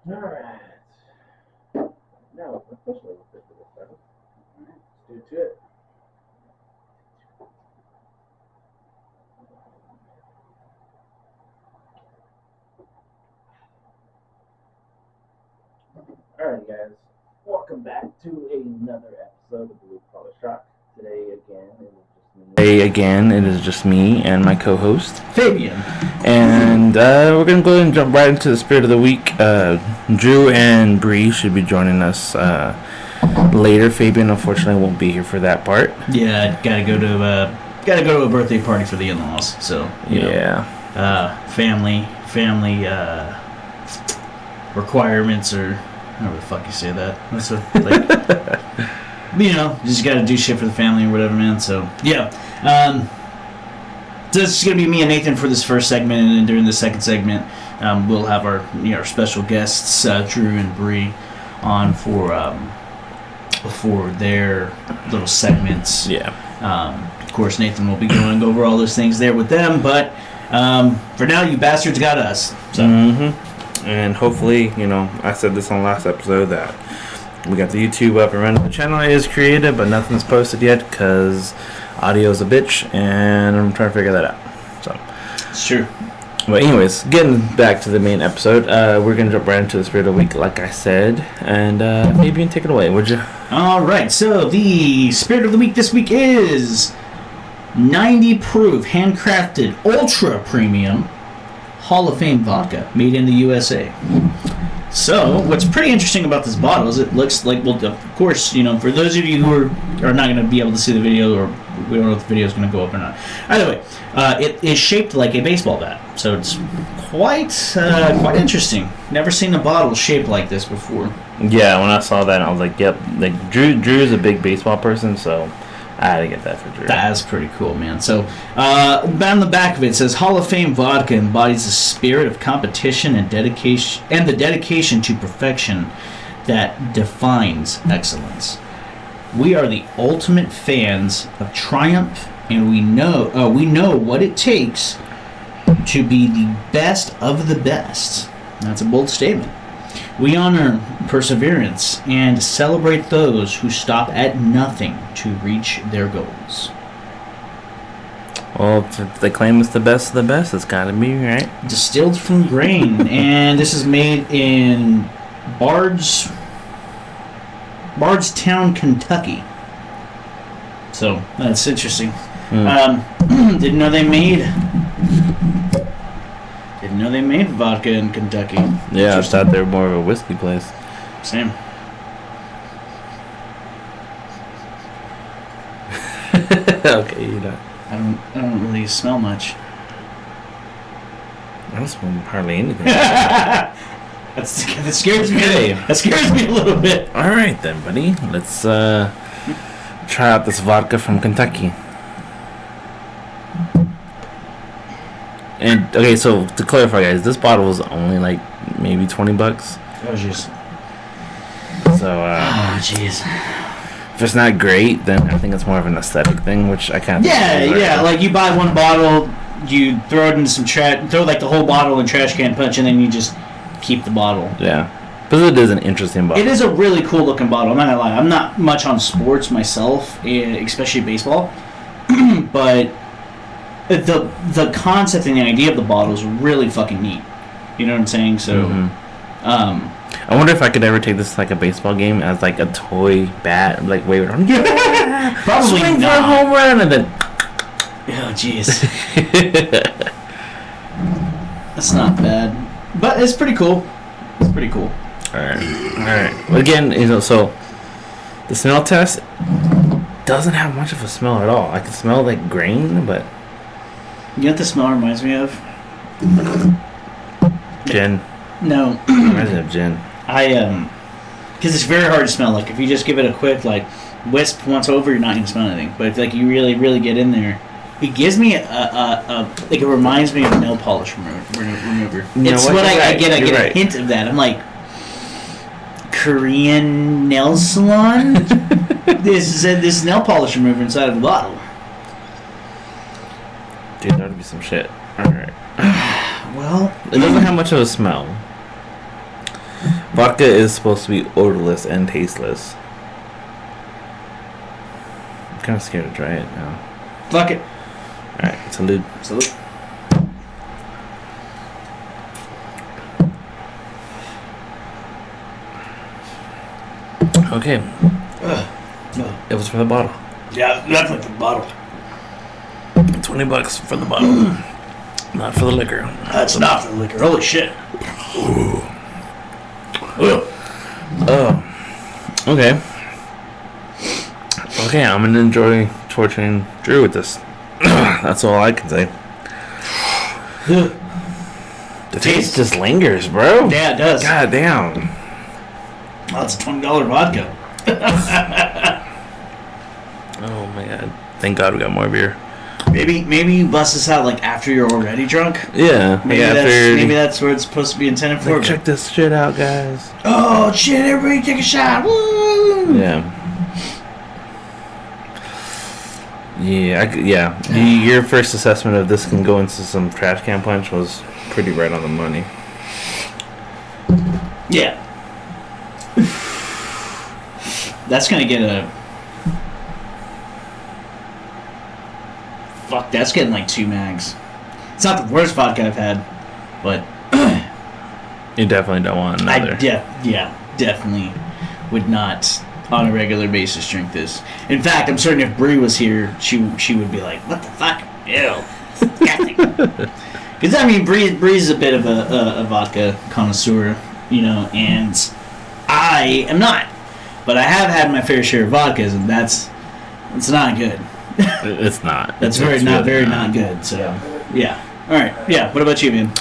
Alright. Now, officially we'll fit for this time. Alright, let's do it. Alright, guys. Welcome back to another episode of Blue Collar Shock. Today again, it is just me and my co-host Fabian. And we're gonna go ahead and jump right into the spirit of the week. Drew and Bree should be joining us later. Fabian unfortunately won't be here for that part. Yeah, gotta go to a birthday party for the in-laws. So family requirements, or however the fuck you say that. That's just gotta do shit for the family or whatever, man. So yeah. So it's going to be me and Nathan for this first segment, and then during the second segment, we'll have our special guests, Drew and Bree, on for their little segments. Yeah. Of course, Nathan will be going over all those things there with them, but for now, you bastards got us. So. Mm-hmm. And hopefully, I said this on last episode that we got the YouTube up and running. The channel is created, but nothing's posted yet because audio's a bitch, and I'm trying to figure that out. So it's true. But anyways, getting back to the main episode, we're gonna jump right into the spirit of the week, like I said, and Fabian, take it away, would you? All right. So the spirit of the week this week is 90 proof, handcrafted, ultra premium Hall of Fame vodka made in the USA. So, what's pretty interesting about this bottle is it looks like, well, of course, for those of you who are not going to be able to see the video, or we don't know if the video is going to go up or not. Either way, it is shaped like a baseball bat. So it's quite interesting. Never seen a bottle shaped like this before. Yeah, when I saw that, I was like, yep. Like, Drew's a big baseball person, so I had to get that for Drew. That's pretty cool, man. So, on the back of it says, Hall of Fame vodka embodies the spirit of competition and dedication, and the dedication to perfection that defines excellence. We are the ultimate fans of triumph, and we know what it takes to be the best of the best. That's a bold statement. We honor perseverance and celebrate those who stop at nothing to reach their goals. Well, if they claim it's the best of the best, it's got to be, right? Distilled from grain, and this is made in Bardstown, Kentucky. So, that's interesting. Didn't know they made vodka in Kentucky. Yeah, I thought they were more of a whiskey place. Same. Okay, you know. I don't really smell much. I don't smell hardly anything. that scares me. That scares me a little bit. All right then, buddy. Let's try out this vodka from Kentucky. And okay, so to clarify, guys, this bottle was only like maybe $20. Oh jeez. So jeez. If it's not great, then I think it's more of an aesthetic thing, which I kind of yeah. Like you buy one bottle, you throw it in some trash, throw like the whole bottle in trash can punch, and then you just keep the bottle. Yeah, because it is an interesting bottle. It is a really cool looking bottle. I'm not gonna lie. I'm not much on sports myself, especially baseball, but the concept and the idea of the bottle is really fucking neat. You know what I'm saying? So, I wonder if I could ever take this like a baseball game as like a toy bat, like wave it around. Yeah, probably swing not. for a home run, and then. Oh jeez. That's not bad, but it's pretty cool. It's pretty cool. All right. Well, again, so the smell test doesn't have much of a smell at all. I can smell like grain, but. You know what the smell reminds me of? Gin. No. Reminds me of gin. Because it's very hard to smell. Like if you just give it a quick wisp once over, you're not gonna smell anything. But if you really, really get in there, it gives me it reminds me of nail polish remover. It's what I get. I get a hint of that. I'm like, Korean nail salon. This nail polish remover inside of the bottle. Dude, that would be some shit. Alright. Well, it doesn't have much of a smell. Vodka is supposed to be odorless and tasteless. I'm kind of scared to try it now. Fuck it. Alright, salute. Salute. Okay. It was for the bottle. Yeah, definitely the bottle. $20 for the bottle. Not for the liquor. That's not for the liquor. Holy shit. Oh. Okay. Okay, I'm gonna enjoy torturing Drew with this. That's all I can say. The taste just lingers, bro. Yeah, it does. God damn. Oh, it's a $20 vodka. Oh my god. Thank God we got more beer. Maybe you bust this out like after you're already drunk. Yeah. Maybe that's where it's supposed to be intended for. Like, check this shit out, guys. Oh shit! Everybody take a shot. Woo! Yeah. Yeah. Your first assessment of this can go into some trash can punch was pretty right on the money. Yeah. That's gonna get a. Fuck, that's getting like 2 mags. It's not the worst vodka I've had, but You definitely don't want another. Definitely would not on a regular basis drink this. In fact, I'm certain if Brie was here, she would be like, "What the fuck? Ew." Because I mean, Bree's a bit of a vodka connoisseur, you know, and I am not. But I have had my fair share of vodkas, and it's not good. It's not. That's it's not really good. So yeah. All right. Yeah. What about you, man?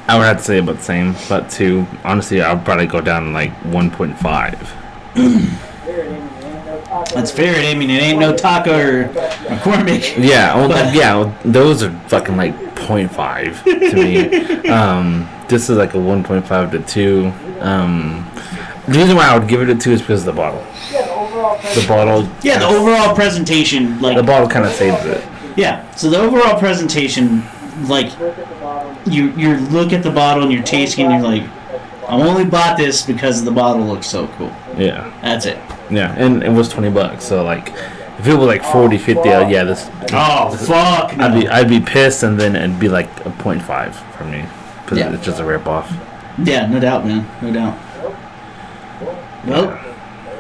I would have to say about the same, but 2. Honestly, I'll probably go down to like 1.5. That's fair. I mean, it ain't no taco or McCormick. Yeah. Well, those are fucking like 0.5 to me. This is like a 1.5 to 2. The reason why I would give it a 2 is because of the bottle. The bottle. Yeah, the overall presentation, like the bottle kind of saves it. Yeah. So the overall presentation, like you look at the bottle and you're tasting, and you're like, I only bought this because the bottle looks so cool. Yeah. That's it. Yeah, and it was $20. So like, if it was like 40, 50, yeah, this. Oh fuck! No. I'd be pissed, and then it'd be like a 0.5 for me because it's just a rip off. Yeah, no doubt, man. No doubt.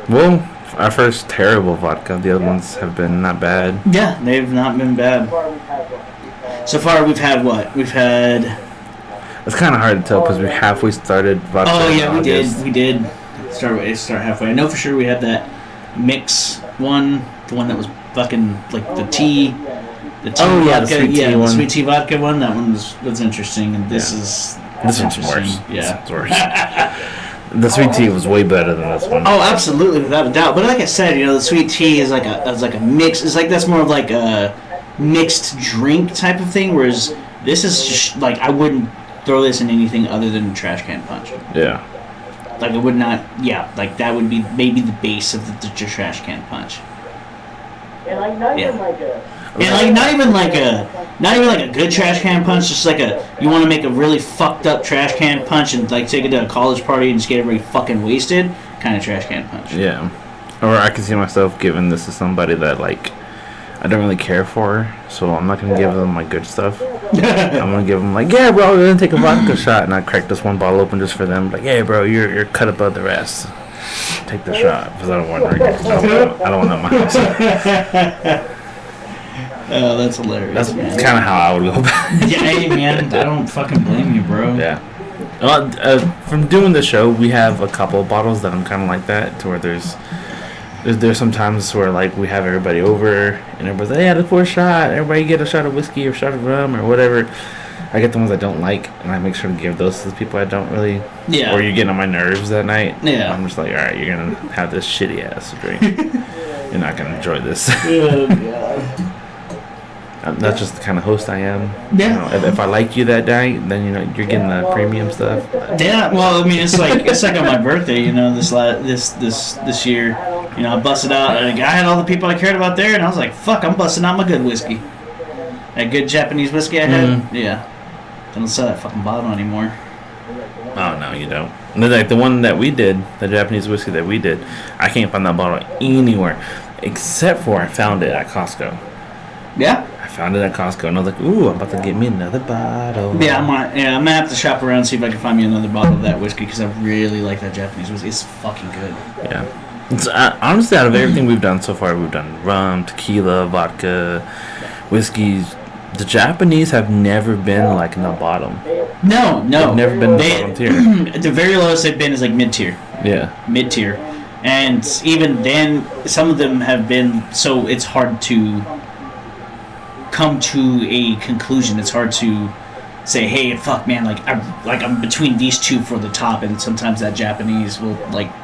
Well, our first terrible vodka. The other ones have been not bad. Yeah, they've not been bad. So far, we've had what? We've had. It's kind of hard to tell because we halfway started vodka. Oh yeah, we did. Start halfway. I know for sure we had that mix one, the one that was fucking like the tea. The tea vodka. The sweet tea one. The sweet tea vodka one. That one was interesting, and this one's worse. Yeah, it's worse. The sweet tea was way better than this one. Oh, absolutely, without a doubt. But like I said, you know, the sweet tea is like a mix. It's like that's more of like a mixed drink type of thing. Whereas this is just like I wouldn't throw this in anything other than trash can punch. Yeah. Like it would not. Yeah, like that would be maybe the base of the trash can punch. And like not even like a. And like not even like a good trash can punch, just like you want to make a really fucked up trash can punch and like take it to a college party and just get everybody fucking wasted kind of trash can punch. Yeah. Or I can see myself giving this to somebody that like I don't really care for, so I'm not gonna give them my good stuff. I'm gonna give them like, yeah, bro, we're gonna take a vodka shot, and I crack this one bottle open just for them. Like, hey, bro, you're cut above the rest. Take the shot because I don't want to. I don't want that in my house. Oh, that's hilarious. That's kind of how I would go about it. Yeah, hey, man, I don't fucking blame you, bro. Yeah. Well, from doing the show, we have a couple of bottles that I'm kind of like that, to where there's some times where like we have everybody over and everybody's like, yeah, let's pour a shot. Everybody get a shot of whiskey or a shot of rum or whatever. I get the ones I don't like, and I make sure to give those to the people I don't really. Yeah. Or you're getting on my nerves that night. Yeah. I'm just like, all right, you're gonna have this shitty ass drink. You're not gonna enjoy this. Oh, God. That's just the kind of host I am. Yeah. You know, if I like you that night, then you know you're getting the premium stuff. Yeah. Well, I mean, it's like on my birthday. You know, this year, you know, I busted out. I had all the people I cared about there, and I was like, fuck, I'm busting out my good whiskey. That good Japanese whiskey I had. Mm-hmm. Yeah. Don't sell that fucking bottle anymore. Oh no, you don't. And then, like the one that we did, the Japanese whiskey that we did, I can't find that bottle anywhere, except for I found it at Costco. Yeah. I found it at Costco, and I was like, "Ooh, I'm about to get me another bottle." Yeah, I'm gonna have to shop around and see if I can find me another bottle of that whiskey because I really like that Japanese whiskey. It's fucking good. Yeah. It's, honestly, out of everything we've done so far, we've done rum, tequila, vodka, whiskeys. The Japanese have never been like in the bottom. No. They've never been in the bottom tier. The very lowest they've been is like mid-tier. Yeah. Mid-tier. And even then, some of them have been, so it's hard to come to a conclusion. It's hard to say, hey, fuck, man, I'm between these two for the top, and sometimes that Japanese will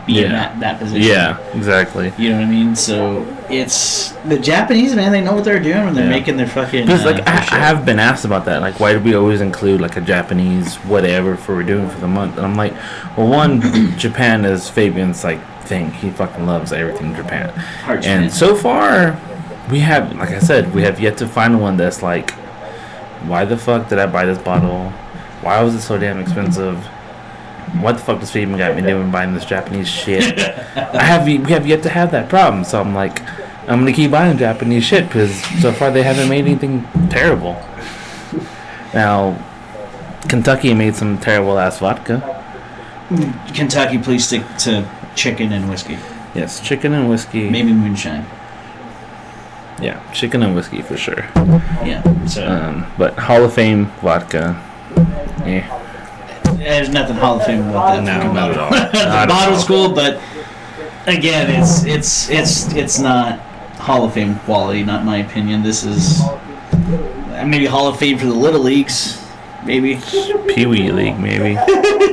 be in that position. Yeah, exactly. You know what I mean? So it's the Japanese, man. They know what they're doing when they're making their fucking. Because I have been asked about that. Like, why do we always include like a Japanese whatever for we're doing for the month? And I'm like, well, one, Japan is Fabian's like thing. He fucking loves everything Japan. And so far, we have, like I said, we have yet to find one that's like, why the fuck did I buy this bottle? Why was it so damn expensive? What the fuck does Fabian got me doing buying this Japanese shit? We have yet to have that problem. So I'm like, I'm gonna keep buying Japanese shit because so far they haven't made anything terrible. Now, Kentucky made some terrible ass vodka. Kentucky, please stick to chicken and whiskey. Yes, chicken and whiskey. Maybe moonshine. Yeah, chicken and whiskey for sure. Yeah. So. But Hall of Fame vodka. Yeah. There's nothing Hall of Fame about that. No, not at all. The bottle's cool, but again, it's not Hall of Fame quality, not in my opinion. This is maybe Hall of Fame for the little leagues, maybe. Pee Wee League, maybe.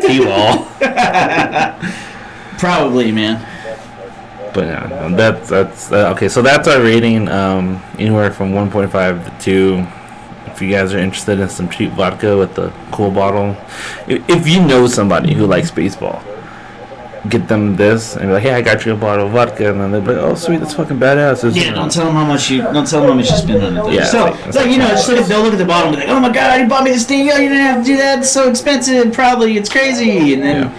T-ball. Probably, man. But yeah, that's okay. So that's our rating. Anywhere from 1.5 to 2. If you guys are interested in some cheap vodka with a cool bottle, if you know somebody who likes baseball, get them this and be like, "Hey, I got you a bottle of vodka," and then they're like, "Oh, sweet, that's fucking badass." Don't tell them how much you spend on it. Yeah, so it's like they'll look at the bottle and be like, "Oh my god, you bought me this thing! Oh, you didn't have to do that. It's so expensive. Probably it's crazy." And then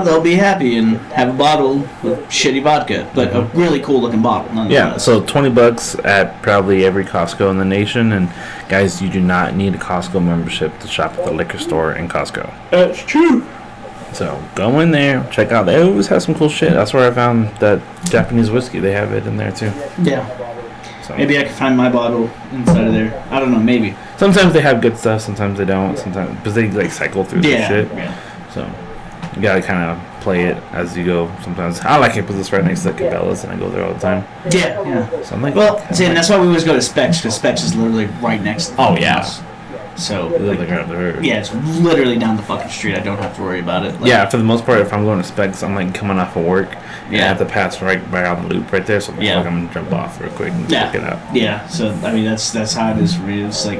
they'll be happy and have a bottle with shitty vodka, but a really cool looking bottle. Yeah, so $20 at probably every Costco in the nation, and guys, you do not need a Costco membership to shop at the liquor store in Costco. That's true. So go in there, check out. They always have some cool shit. That's where I found that Japanese whiskey. They have it in there too. Yeah. So maybe I can find my bottle inside of there. I don't know. Maybe. Sometimes they have good stuff. Sometimes they don't. Sometimes because they cycle through this shit. Yeah. So you gotta kind of play it as you go. Sometimes I like it because it's right next to Cabela's and I go there all the time. Yeah. So I'm like, and that's why we always go to Specs because Specs is literally right next to the house. So it's literally down the fucking street. I don't have to worry about it. For the most part, if I'm going to Specs, I'm like coming off of work. And I have to pass right on the loop right there. So I'm gonna jump off real quick and check it out. Yeah. So I mean that's how it is for me. It's like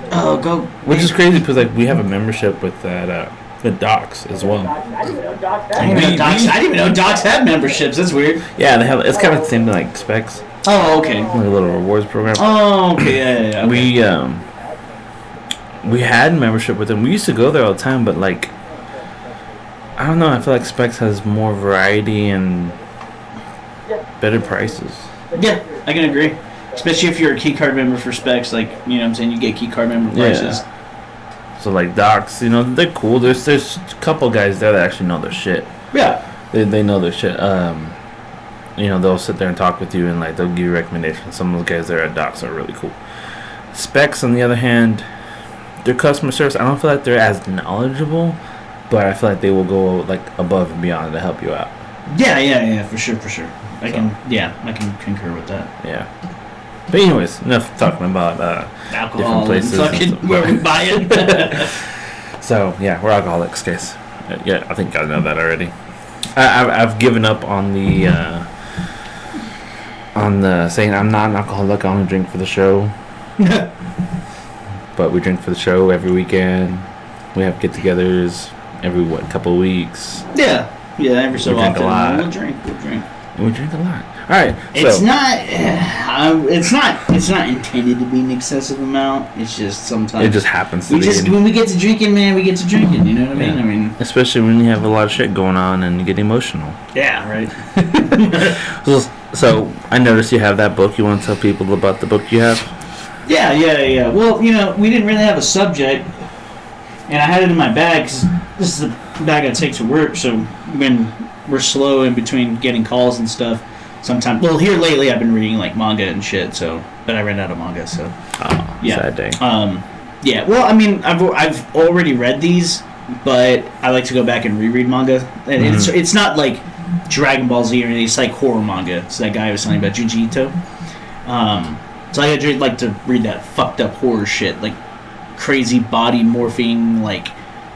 go. Which is crazy because like we have a membership with that the Docs as well. I didn't know Doc I didn't even know Docs had memberships. That's weird. Yeah, they have. It's kind of the same thing like Specs. Oh, okay. Like a little rewards program. Oh, okay. Yeah. Okay. We had membership with them. We used to go there all the time, but like, I don't know. I feel like Specs has more variety and better prices. Yeah, I can agree. Especially if you're a key card member for Specs, like you know what I'm saying, you get key card member prices. Yeah. So like Docs, they're cool. There's a couple guys there that actually know their shit. Yeah. They know their shit. They'll sit there and talk with you and like they'll give you recommendations. Some of those guys there at Docs are really cool. Specs, on the other hand, their customer service, I don't feel like they're as knowledgeable, but I feel like they will go like above and beyond to help you out. Yeah, for sure. I can concur with that. Yeah. But anyways, enough talking about alcohol different places and fucking where we buy it. So yeah, we're alcoholics, guys. Yeah, I think I know that already. I've given up on the saying I'm not an alcoholic. I only drink for the show. But we drink for the show every weekend. We have get-togethers every couple of weeks. Yeah, every so often. Drink a lot. We'll drink. We drink a lot. All right. It's not. It's not intended to be an excessive amount. It's just sometimes it just happens to be. When we get to drinking, man, we get to drinking. You know what I mean? I mean, especially when you have a lot of shit going on and you get emotional. Yeah. Right. So I noticed you have that book. You want to tell people about the book you have? Yeah. Well, we didn't really have a subject, and I had it in my bag because this is the bag I take to work. So when we're slow in between getting calls and stuff, sometimes. Well, here lately I've been reading like manga and shit. So, but I ran out of manga. So, sad day. Yeah. Well, I mean, I've already read these, but I like to go back and reread manga, and it's not like Dragon Ball Z or anything. It's like horror manga. It's that guy I was telling you about, Junji Ito. So I like to read that fucked up horror shit, like crazy body morphing, like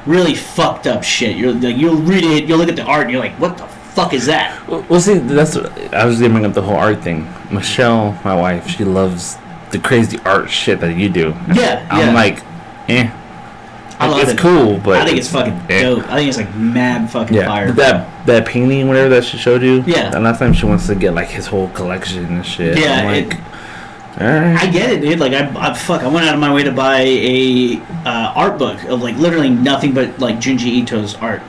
really fucked up shit. You'll read it, you'll look at the art, and you're like, what the fuck is that? Well, see, that's what, I was gonna bring up the whole art thing. Michelle, my wife, she loves the crazy art shit that you do. Yeah, I'm like, I love it's it. Cool, but I think it's fucking dope. I think it's like mad fucking fire. That painting, whatever that she showed you. Yeah. The last time she wants to get like his whole collection and shit. Yeah. I'm like, all right. I get it, dude. Like I went out of my way to buy a art book of like literally nothing but like Junji Ito's art.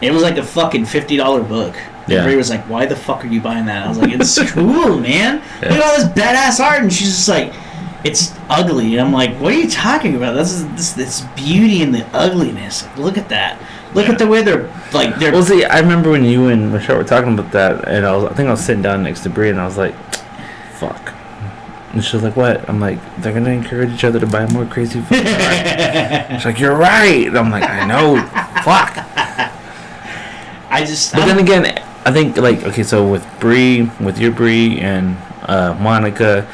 It was like a fucking $50 book. Yeah. Ray was like, "Why the fuck are you buying that?" I was like, "It's cool, man. Look at all this badass art." And she's just like, "It's ugly." And I'm like, "What are you talking about? This beauty in the ugliness. Like, look at that. Look at the way they're like they're." Well, see, I remember when you and Michelle were talking about that, and I think I was sitting down next to Brie, and I was like, "Fuck." And she was like, "What?" I'm like, "They're gonna encourage each other to buy more crazy fucking art." She's like, "You're right." And I'm like, "I know." Fuck. But then again, I think like okay, so with your Brie and Monica,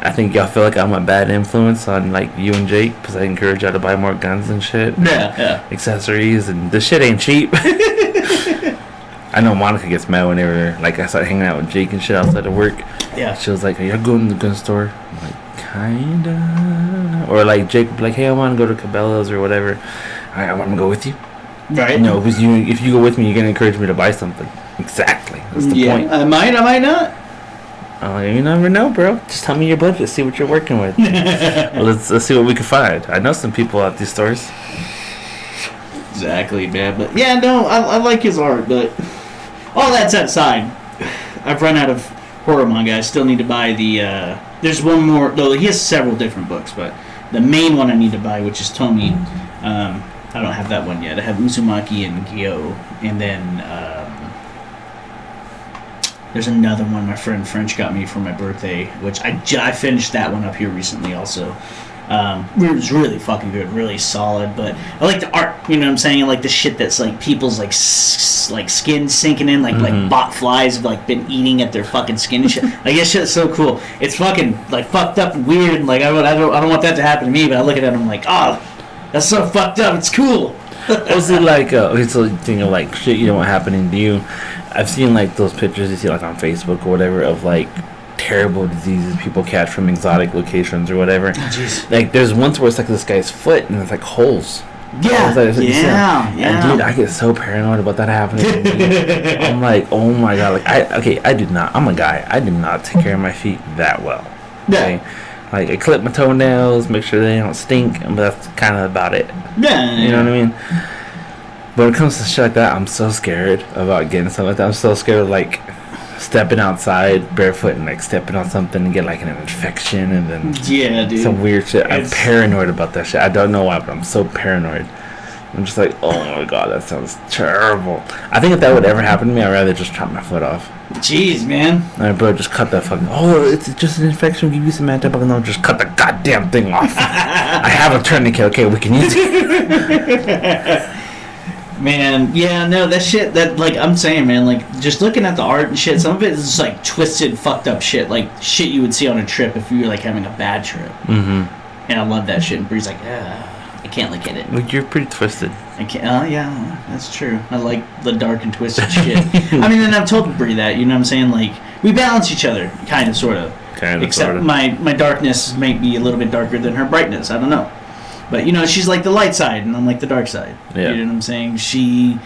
I think y'all feel like I'm a bad influence on like you and Jake because I encourage y'all to buy more guns and shit. Yeah. Accessories and this shit ain't cheap. I know Monica gets mad whenever like I start hanging out with Jake and shit outside of work. Yeah. She was like, "Are you going to the gun store?" I'm like, kinda. Or like Jake would be like, "Hey, I want to go to Cabela's or whatever." I want to go with you. Right. No, because if you go with me, you're gonna encourage me to buy something. Exactly. That's the point. I might not. You never know, bro. Just tell me your budget. See what you're working with. Let's see what we can find. I know some people at these stores. Exactly, man. But yeah, no, I like his art. But all that set aside, I've run out of horror manga. I still need to buy the. There's one more. Though he has several different books, but the main one I need to buy, which is Tomi. I don't have that one yet. I have Uzumaki and Gyo, and then there's another one my friend French got me for my birthday, which I finished that one up here recently also. It was really fucking good, really solid, but I like the art, you know what I'm saying? I like the shit that's like people's like skin sinking in, like bot flies have like been eating at their fucking skin and shit. Like that shit's so cool. It's fucking like fucked up and weird, and like I don't want that to happen to me, but I look at it and I'm like, oh, that's so fucked up. It's cool. Was it like okay? So you know, like shit, you know what happening to you? I've seen like those pictures you see like on Facebook or whatever of like terrible diseases people catch from exotic locations or whatever. Oh, jeez. Like there's once where it's like this guy's foot and it's like holes. Yeah. And dude, I get so paranoid about that happening to me. I'm like, oh my god, like I do not. I'm a guy. I do not take care of my feet that well. Okay? Yeah. Like I clip my toenails, make sure they don't stink, but that's kind of about it. Yeah. You know what I mean? But when it comes to shit like that, I'm so scared about getting something like that. I'm so scared of like stepping outside barefoot and like stepping on something and get like an infection and then some weird shit. I'm paranoid about that shit. I don't know why, but I'm so paranoid. I'm just like, oh my god, that sounds terrible. I think if that would ever happen to me, I'd rather just chop my foot off. Jeez, man. Alright, bro, just cut that fucking. Oh, it's just an infection. We'll give you some antibiotics. No, just cut the goddamn thing off. I have a tourniquet. Okay, we can use it. Man, yeah, no, that shit, that, like, I'm saying, man, like, just looking at the art and shit, some of it is just, like, twisted, fucked up shit, like, shit you would see on a trip if you were, like, having a bad trip. Mm-hmm. And I love that shit, and Bree's like, I can't look at it. Like, you're pretty twisted. I can't, yeah, that's true. I like the dark and twisted shit. I mean, and I've told Bree that, you know what I'm saying, like, we balance each other, kind of, sort of. Except my darkness might be a little bit darker than her brightness, I don't know. But, you know, she's like the light side, and I'm like the dark side. Yeah. You know what I'm saying? She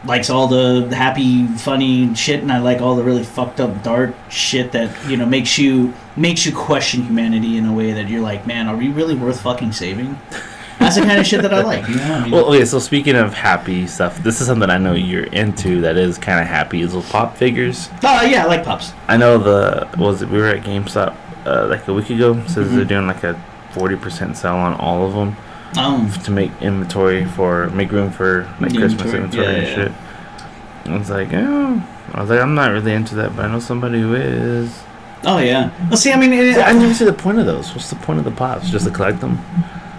likes all the happy, funny shit, and I like all the really fucked up, dark shit that makes you question humanity in a way that you're like, man, are we really worth fucking saving? That's the kind of shit that I like. You know? I mean, well, okay. So speaking of happy stuff, this is something I know you're into. That is kind of happy. Is those pop figures? Oh yeah, I like pops. I know we were at GameStop like a week ago. Says they're doing like a 40% sell on all of them. To make room for like Christmas inventory and shit. I was like, I'm not really into that, but I know somebody who is. Oh yeah. Well, see, I mean, I never see the point of those. What's the point of the pops? Just to collect them?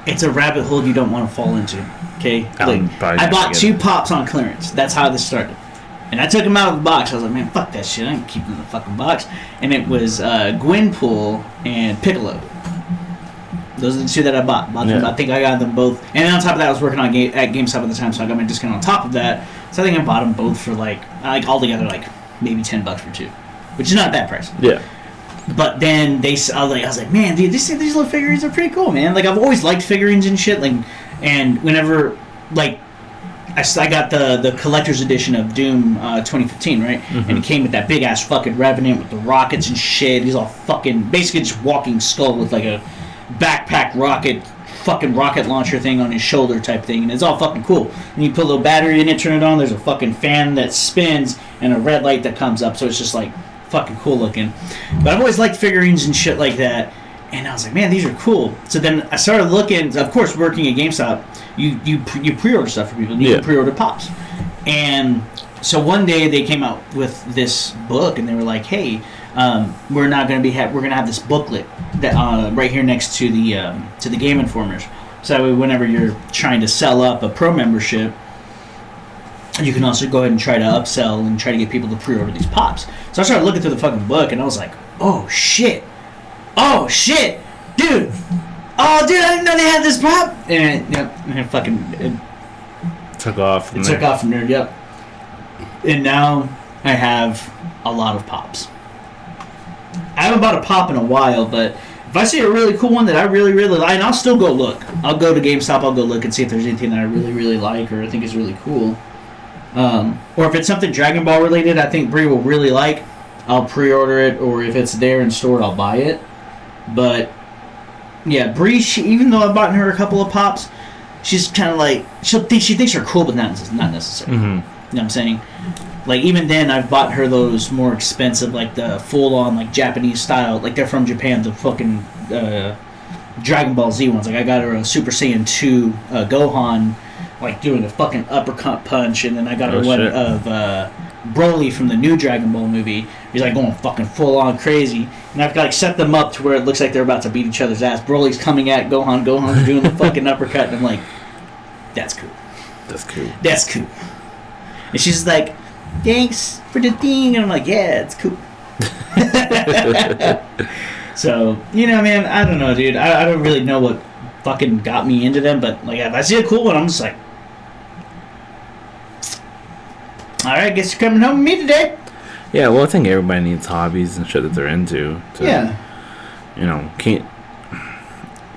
It's a rabbit hole you don't want to fall into. Okay. I bought 2 pops on clearance. That's how this started. And I took them out of the box. I was like, man, fuck that shit. I ain't keeping them in the fucking box. And it was Gwenpool and Piccolo. Those are the 2 that I bought. I think I got them both. And on top of that, I was working on at GameStop at the time, so I got my discount on top of that. So I think I bought them both for like altogether like maybe $10 for 2, which is not a bad price. Yeah. But then I was like, man, dude, these little figurines are pretty cool, man. Like I've always liked figurines and shit. Like, and whenever like I got the collector's edition of Doom 2015, right? Mm-hmm. And it came with that big ass fucking Revenant with the rockets and shit. He's all fucking basically just walking skull with like a backpack rocket launcher thing on his shoulder type thing, and it's all fucking cool. And you put a little battery in it, turn it on, there's a fucking fan that spins and a red light that comes up, so it's just like fucking cool looking. But I've always liked figurines and shit like that, and I was like, man, these are cool. So then I started looking, of course, working at GameStop, you pre-order stuff for people, you can pre-order pops. And so one day they came out with this book, and they were like, hey, we're gonna have this booklet that right here next to the Game Informers. So whenever you're trying to sell up a pro membership, you can also go ahead and try to upsell and try to get people to pre-order these pops. So I started looking through the fucking book, and I was like, oh shit, dude, I didn't know they had this pop, and it fucking took off. Took off from there, yep. And now I have a lot of pops. I haven't bought a pop in a while, but if I see a really cool one that I really, really like, and I'll still go look. I'll go to GameStop, I'll go look and see if there's anything that I really, really like or I think is really cool. Or if it's something Dragon Ball related I think Brie will really like, I'll pre-order it, or if it's there and stored, I'll buy it. But, yeah, Brie, even though I've bought her a couple of pops, she's kind of like, she thinks they're cool, but not necessary. Mm-hmm. You know what I'm saying? Like, even then, I've bought her those more expensive, like, the full-on, like, Japanese style, like, they're from Japan, the fucking Dragon Ball Z ones. Like, I got her a Super Saiyan 2 Gohan, like, doing a fucking uppercut punch, and then I got her one of Broly from the new Dragon Ball movie. He's, like, going fucking full-on crazy. And I've, like, set them up to where it looks like they're about to beat each other's ass. Broly's coming at Gohan's doing the fucking uppercut, and I'm like, that's cool. That's cool. And she's like, thanks for the thing. And I'm like, yeah, it's cool. So, man, I don't know, dude. I don't really know what fucking got me into them, but, like, if I see a cool one, I'm just like, alright, guess you're coming home with me today. Yeah, well, I think everybody needs hobbies and shit that they're into.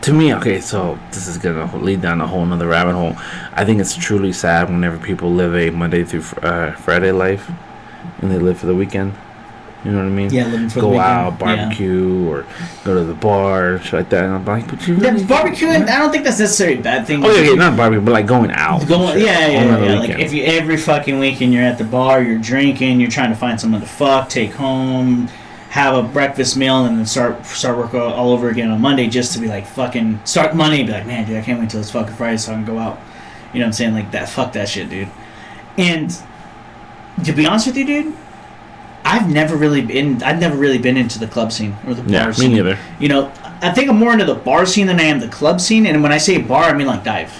To me, okay, so this is going to lead down a whole nother rabbit hole. I think it's truly sad whenever people live a Monday through Friday life and they live for the weekend. You know what I mean? Yeah, living for the weekend. Go out, barbecue, or go to the bar, shit like that. And I'm like, but you really... barbecuing, I don't think that's necessarily a bad thing. Oh, yeah, not barbecue, but like going out. Yeah. Like, if you every fucking weekend you're at the bar, you're drinking, you're trying to find someone to fuck, take home, have a breakfast meal, and then start work all over again on Monday, just to be like fucking start Monday and be like, man, dude, I can't wait till it's fucking Friday so I can go out. You know what I'm saying? Like that, fuck that shit, dude. And to be honest with you, dude, I've never really been into the club scene or the bar scene. Me neither. You know, I think I'm more into the bar scene than I am the club scene. And when I say bar, I mean like dives.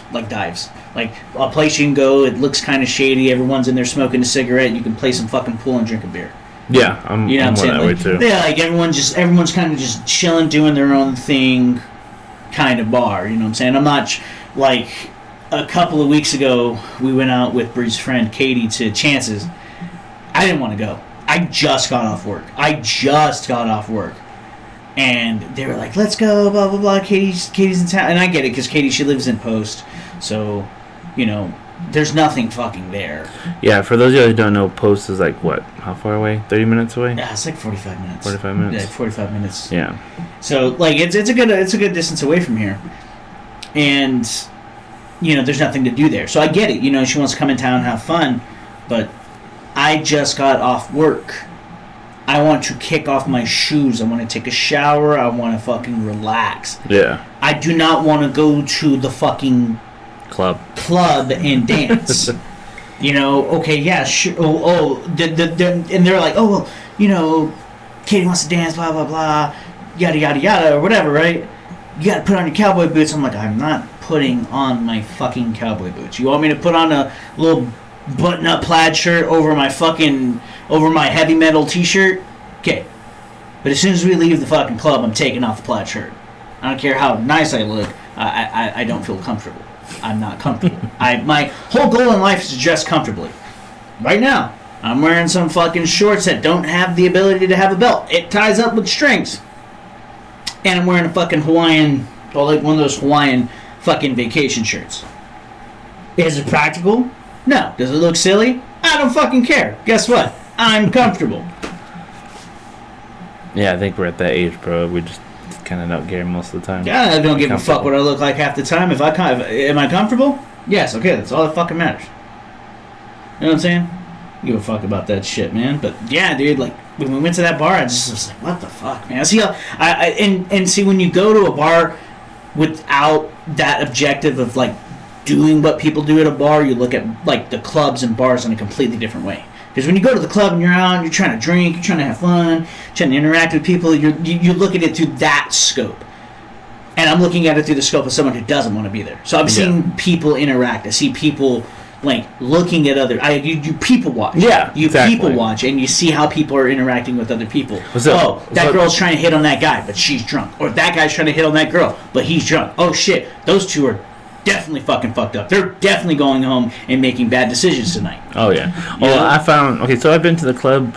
Like a place you can go, it looks kind of shady, everyone's in there smoking a cigarette, and you can play some fucking pool and drink a beer. Yeah, I'm more that way too. Yeah, like everyone's kind of just chilling, doing their own thing, kind of bar. You know what I'm saying? I'm not like a couple of weeks ago we went out with Bree's friend Katie to Chance's. I didn't want to go. I just got off work, and they were like, "Let's go, blah blah blah." Katie's in town, and I get it because Katie, she lives in Post, so there's nothing fucking there. Yeah, for those of you who don't know, Post is like what? How far away? 30 minutes away? Yeah, it's like 45 minutes. 45 minutes? Yeah, 45 minutes. Yeah. So, like, it's a good distance away from here. And, you know, there's nothing to do there. So I get it. You know, she wants to come in town and have fun. But I just got off work. I want to kick off my shoes. I want to take a shower. I want to fucking relax. Yeah. I do not want to go to the fucking club and dance. You know, okay, yeah, sure. And they're like, oh, well, you know, Katie wants to dance, blah, blah, blah, yada, yada, yada, or whatever, right? You got to put on your cowboy boots. I'm like, I'm not putting on my fucking cowboy boots. You want me to put on a little button-up plaid shirt over my heavy metal t-shirt? Okay. But as soon as we leave the fucking club, I'm taking off the plaid shirt. I don't care how nice I look. I don't feel comfortable. I'm not comfortable. My whole goal in life is to dress comfortably. Right now, I'm wearing some fucking shorts that don't have the ability to have a belt. It ties up with strings. And I'm wearing a fucking Hawaiian, or like one of those Hawaiian fucking vacation shirts. Is it practical? No. Does it look silly? I don't fucking care. Guess what? I'm comfortable. Yeah, I think we're at that age, bro. We just kind of don't care most of the time. Yeah, I don't give a fuck what I look like half the time. Am I comfortable? Yes, okay, that's all that fucking matters. You know what I'm saying? Give a fuck about that shit, man. But yeah, dude, like when we went to that bar, I just was like, what the fuck, man? See how see when you go to a bar without that objective of like doing what people do at a bar, you look at like the clubs and bars in a completely different way. Because when you go to the club and you're out, you're trying to drink, you're trying to have fun, trying to interact with people, you look at it through that scope. And I'm looking at it through the scope of someone who doesn't want to be there. So I'm seeing people interact. I see people like looking at other. You people watch. Yeah, you exactly. People watch, and you see how people are interacting with other people. So, that girl's trying to hit on that guy, but she's drunk. Or that guy's trying to hit on that girl, but he's drunk. Oh shit, those two are definitely fucking fucked up. They're definitely going home and making bad decisions tonight. Oh yeah. Well, I found so I've been to the club.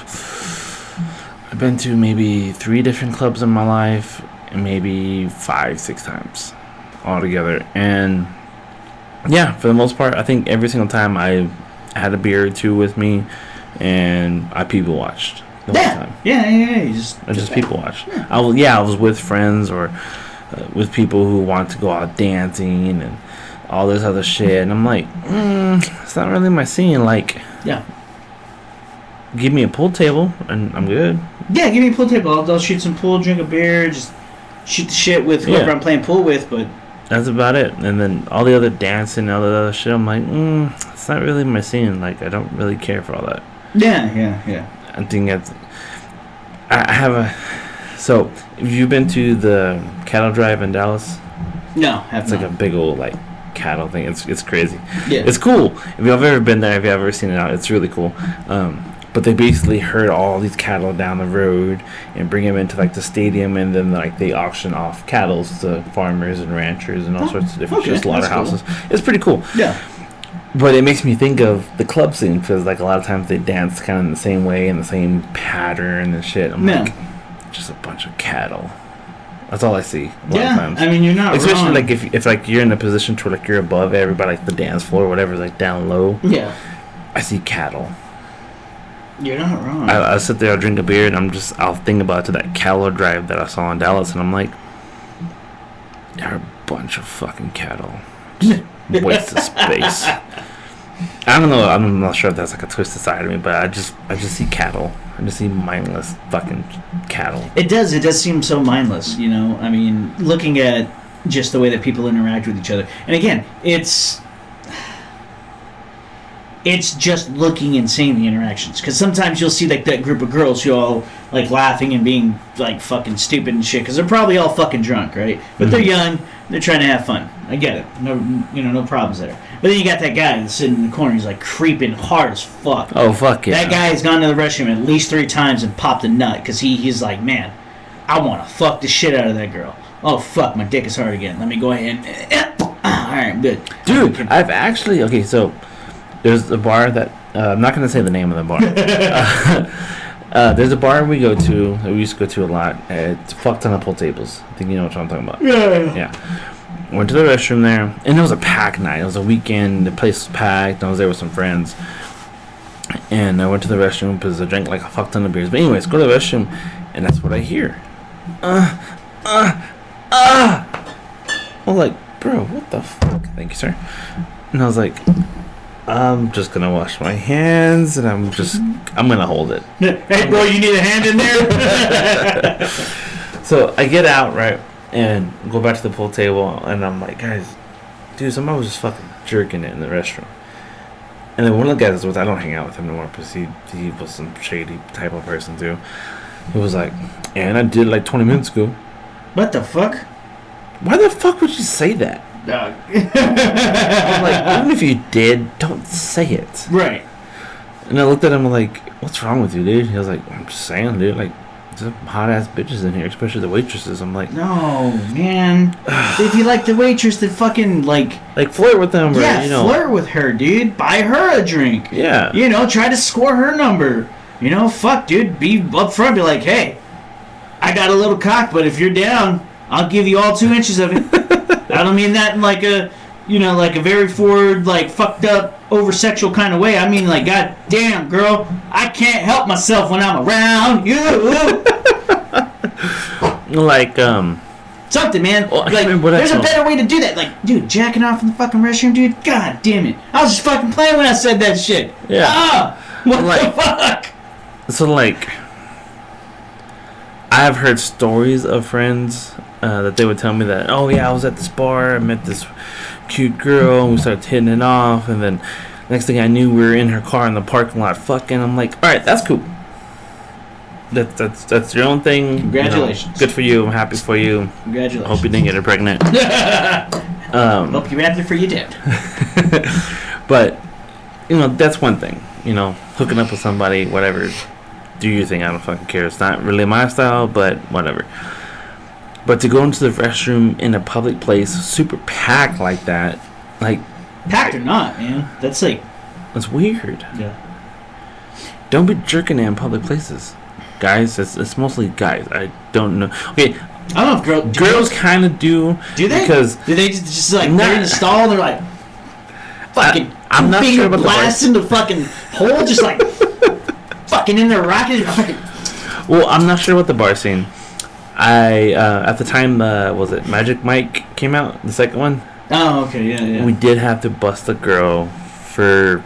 I've been to maybe 3 different clubs in my life, and maybe 5-6 times altogether. And yeah, for the most part, I think every single time I had a beer or two with me, and I people watched the whole time. Yeah. You just people watched. I was with friends or with people who want to go out dancing and all this other shit, and I'm like, it's not really my scene. Like, yeah, give me a pool table and I'm good. Yeah, give me a pool table. I'll shoot some pool, drink a beer, just shoot the shit with whoever I'm playing pool with. But that's about it. And then all the other dancing, all the other shit, I'm like, it's not really my scene. Like, I don't really care for all that. Yeah. I think I have a. So, have you been to the cattle drive in Dallas? No, it's like a big old like cattle thing. It's crazy. Yeah, it's cool. If you've ever been there, if you've ever seen it out, it's really cool. But they basically herd all these cattle down the road and bring them into like the stadium, and then like they auction off cattle to farmers and ranchers and all sorts of different slaughterhouses. Cool. It's pretty cool. Yeah. But it makes me think of the club scene because like a lot of times they dance kind of in the same way and the same pattern and shit. I'm like, just a bunch of cattle. That's all I see. A lot of times. I mean, you're not especially wrong. Like if like you're in a position to where like you're above everybody, like the dance floor or whatever is like down low. Yeah. I see cattle. You're not wrong. I sit there, I'll drink a beer, and I'll think about to that cattle drive that I saw in Dallas, and I'm like, they're a bunch of fucking cattle. Waste of space. I don't know. I'm not sure if that's like a twisted side of me, but I just see cattle. I just see mindless fucking cattle. It does seem so mindless, you know. I mean, looking at just the way that people interact with each other, and again, it's just looking and seeing the interactions. Because sometimes you'll see like that group of girls who all like laughing and being like fucking stupid and shit. Because they're probably all fucking drunk, right? But they're young. They're trying to have fun. I get it. No problems there. But then you got that guy that's sitting in the corner. He's like creeping hard as fuck. Oh fuck yeah! That guy has gone to the restroom at least 3 times and popped a nut because he's like, man, I want to fuck the shit out of that girl. Oh fuck, my dick is hard again. Let me go ahead and all right, I'm good. Dude, I've actually so. There's a bar that I'm not going to say the name of the bar. There's a bar we go to that we used to go to a lot. It's a fuck ton of pool tables. I think you know what I'm talking about. Yeah. Went to the restroom there, and it was a packed night. It was a weekend. The place was packed. I was there with some friends, and I went to the restroom because I drank like a fuck ton of beers. But anyways, go to the restroom, and that's what I hear. I was like, bro, what the fuck? Thank you, sir. And I was like, I'm just gonna wash my hands, and I'm gonna hold it. Hey, bro, you need a hand in there? So I get out, right, and go back to the pool table, and I'm like, guys, dude, somebody was just fucking jerking it in the restroom. And then one of the guys I don't hang out with him anymore because he was some shady type of person too. He was like, and I did it like 20 minutes ago. What the fuck? Why the fuck would you say that? Dog. I'm like, even if you did, don't say it. Right. And I looked at him like, what's wrong with you, dude? He was like, I'm just saying, dude, like, there's some hot ass bitches in here, especially the waitresses. I'm like, no, man. If you like the waitress, then fucking like flirt with them, or, yeah, you know, flirt with her, dude. Buy her a drink. Yeah. You know, try to score her number. You know, fuck, dude. Be up front. Be like, hey, I got a little cock, but if you're down, I'll give you all 2 inches of it. I don't mean that in like a, you know, like a very forward, like fucked up, over sexual kind of way. I mean, like, god damn, girl, I can't help myself when I'm around you. Like, something, man. Well, like, there's a better way to do that. Like, dude, jacking off in the fucking restroom, dude. God damn it. I was just fucking playing when I said that shit. Yeah. What like, the fuck? So, like, I've heard stories of friends that they would tell me that, oh, yeah, I was at this bar, I met this cute girl, and we started hitting it off, and then next thing I knew, we were in her car in the parking lot fucking. I'm like, all right, that's cool. That's your own thing. Congratulations. You know, good for you. I'm happy for you. Congratulations. Hope you didn't get her pregnant. Hope you're happy for you did. But, you know, that's one thing. You know, hooking up with somebody, whatever. Do your thing. I don't fucking care. It's not really my style, but whatever. But to go into the restroom in a public place, super packed like that, like... Packed or not, man. That's like... That's weird. Yeah. Don't be jerking in public places. Guys, it's mostly guys. I don't know. Okay, I don't know if girls kind of do. Do they? Because do they just like they're in the stall and they're like fucking I'm not sure about blasting the fucking hole, just like fucking in their rocket. Well, I'm not sure about the bar scene. I at the time was it Magic Mike came out, the second one? Oh, okay, yeah. We did have to bust a girl for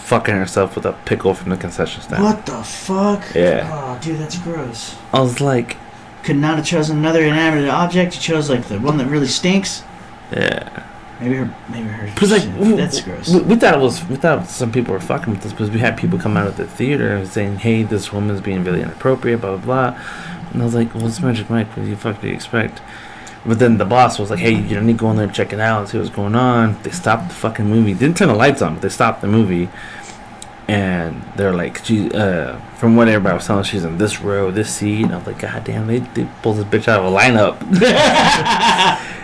fucking herself with a pickle from the concession stand. What the fuck? Yeah. Oh, dude, that's gross. I was like, could not have chosen another inanimate object. You chose like the one that really stinks. Yeah. Maybe her. Because like that's gross. We thought some people were fucking with us because we had people come out of the theater and saying, "Hey, this woman's being really inappropriate," blah blah blah. And I was like, "Well, it's Magic Mike. What do you fuck do you expect?" But then the boss was like, "Hey, you don't need to go in there and check it out and see what's going on." They stopped the fucking movie. Didn't turn the lights on, but they stopped the movie. And they're like, she, from what everybody was telling, she's in this row, this seat. And I was like, God damn, they pulled this bitch out of a lineup.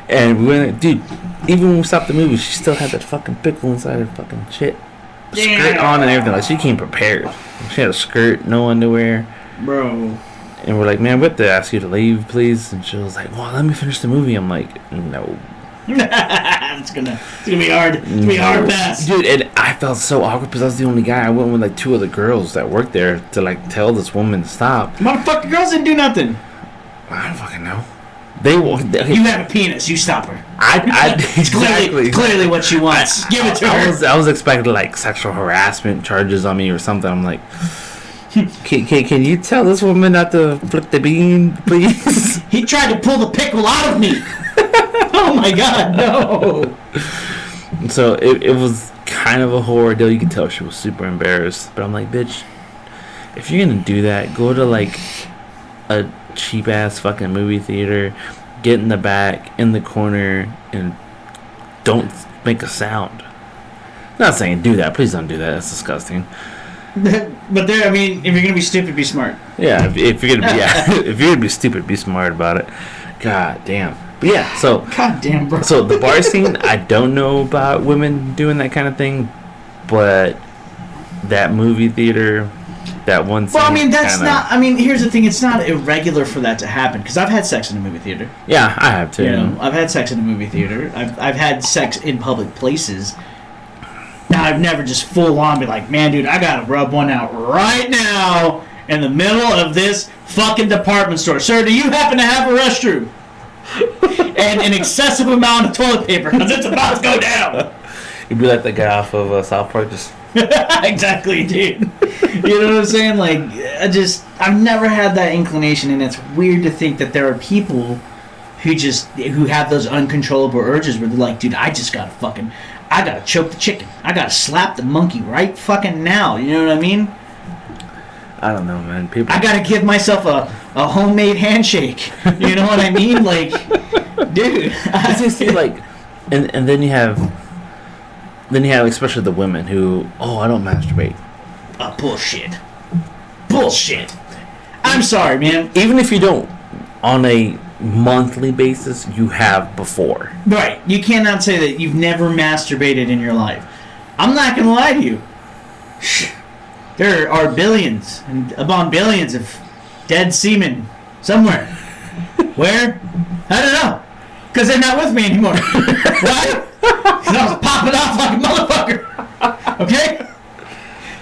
And we went, dude, even when we stopped the movie, she still had that fucking pickle inside her fucking shit. Skirt on and everything. Like, she came prepared. She had a skirt, no underwear. Bro. And we're like, man, we have to ask you to leave, please. And she was like, well, let me finish the movie. I'm like, no. It's gonna be hard. It's gonna be a hard pass, dude. And I felt so awkward because I was the only guy. I went with like two other girls that worked there to like tell this woman to stop. Motherfucking girls didn't do nothing. I don't fucking know. They you have a penis. You stop her. It's clearly what she wants. Give it to her. I was expecting like sexual harassment charges on me or something. I'm like, can you tell this woman not to flip the bean, please? He tried to pull the pickle out of me. Oh my god, no. So it was kind of a horror deal. You could tell she was super embarrassed. But I'm like, bitch, if you're gonna do that, go to like a cheap ass fucking movie theater, get in the back, in the corner, and don't make a sound. Not saying do that. Please don't do that. That's disgusting. But there, I mean, if you're gonna be stupid, be smart. Yeah, if you're gonna be if you're gonna be stupid, be smart about it. God damn. But yeah, so God damn, bro. So the bar scene, I don't know about women doing that kind of thing, but that movie theater, that one scene. Well, I mean, that's kinda, not. I mean, here's the thing: it's not irregular for that to happen. Because I've had sex in a movie theater. Yeah, I have too. You know, I've had sex in a movie theater. I've had sex in public places. Now, I've never just full on be like, man, dude, I gotta rub one out right now in the middle of this fucking department store. Sir, do you happen to have a restroom? And an excessive amount of toilet paper because it's about to go down. You'd be like the guy off of South Park, just Exactly, dude. You know what I'm saying? Like, I've never had that inclination, and it's weird to think that there are people who have those uncontrollable urges where they're like, dude, I gotta choke the chicken. I gotta slap the monkey right fucking now. You know what I mean? I don't know, man. People. I gotta give myself a homemade handshake. You know what I mean? Like, dude. I just see like, and then you have especially the women who, I don't masturbate. Bullshit. I'm sorry, man. Even if you don't, on a monthly basis, you have before. Right. You cannot say that you've never masturbated in your life. I'm not gonna lie to you. There are billions and upon billions of dead semen somewhere. Where? I don't know. Because they're not with me anymore. Right? Because I was popping off like a motherfucker. Okay?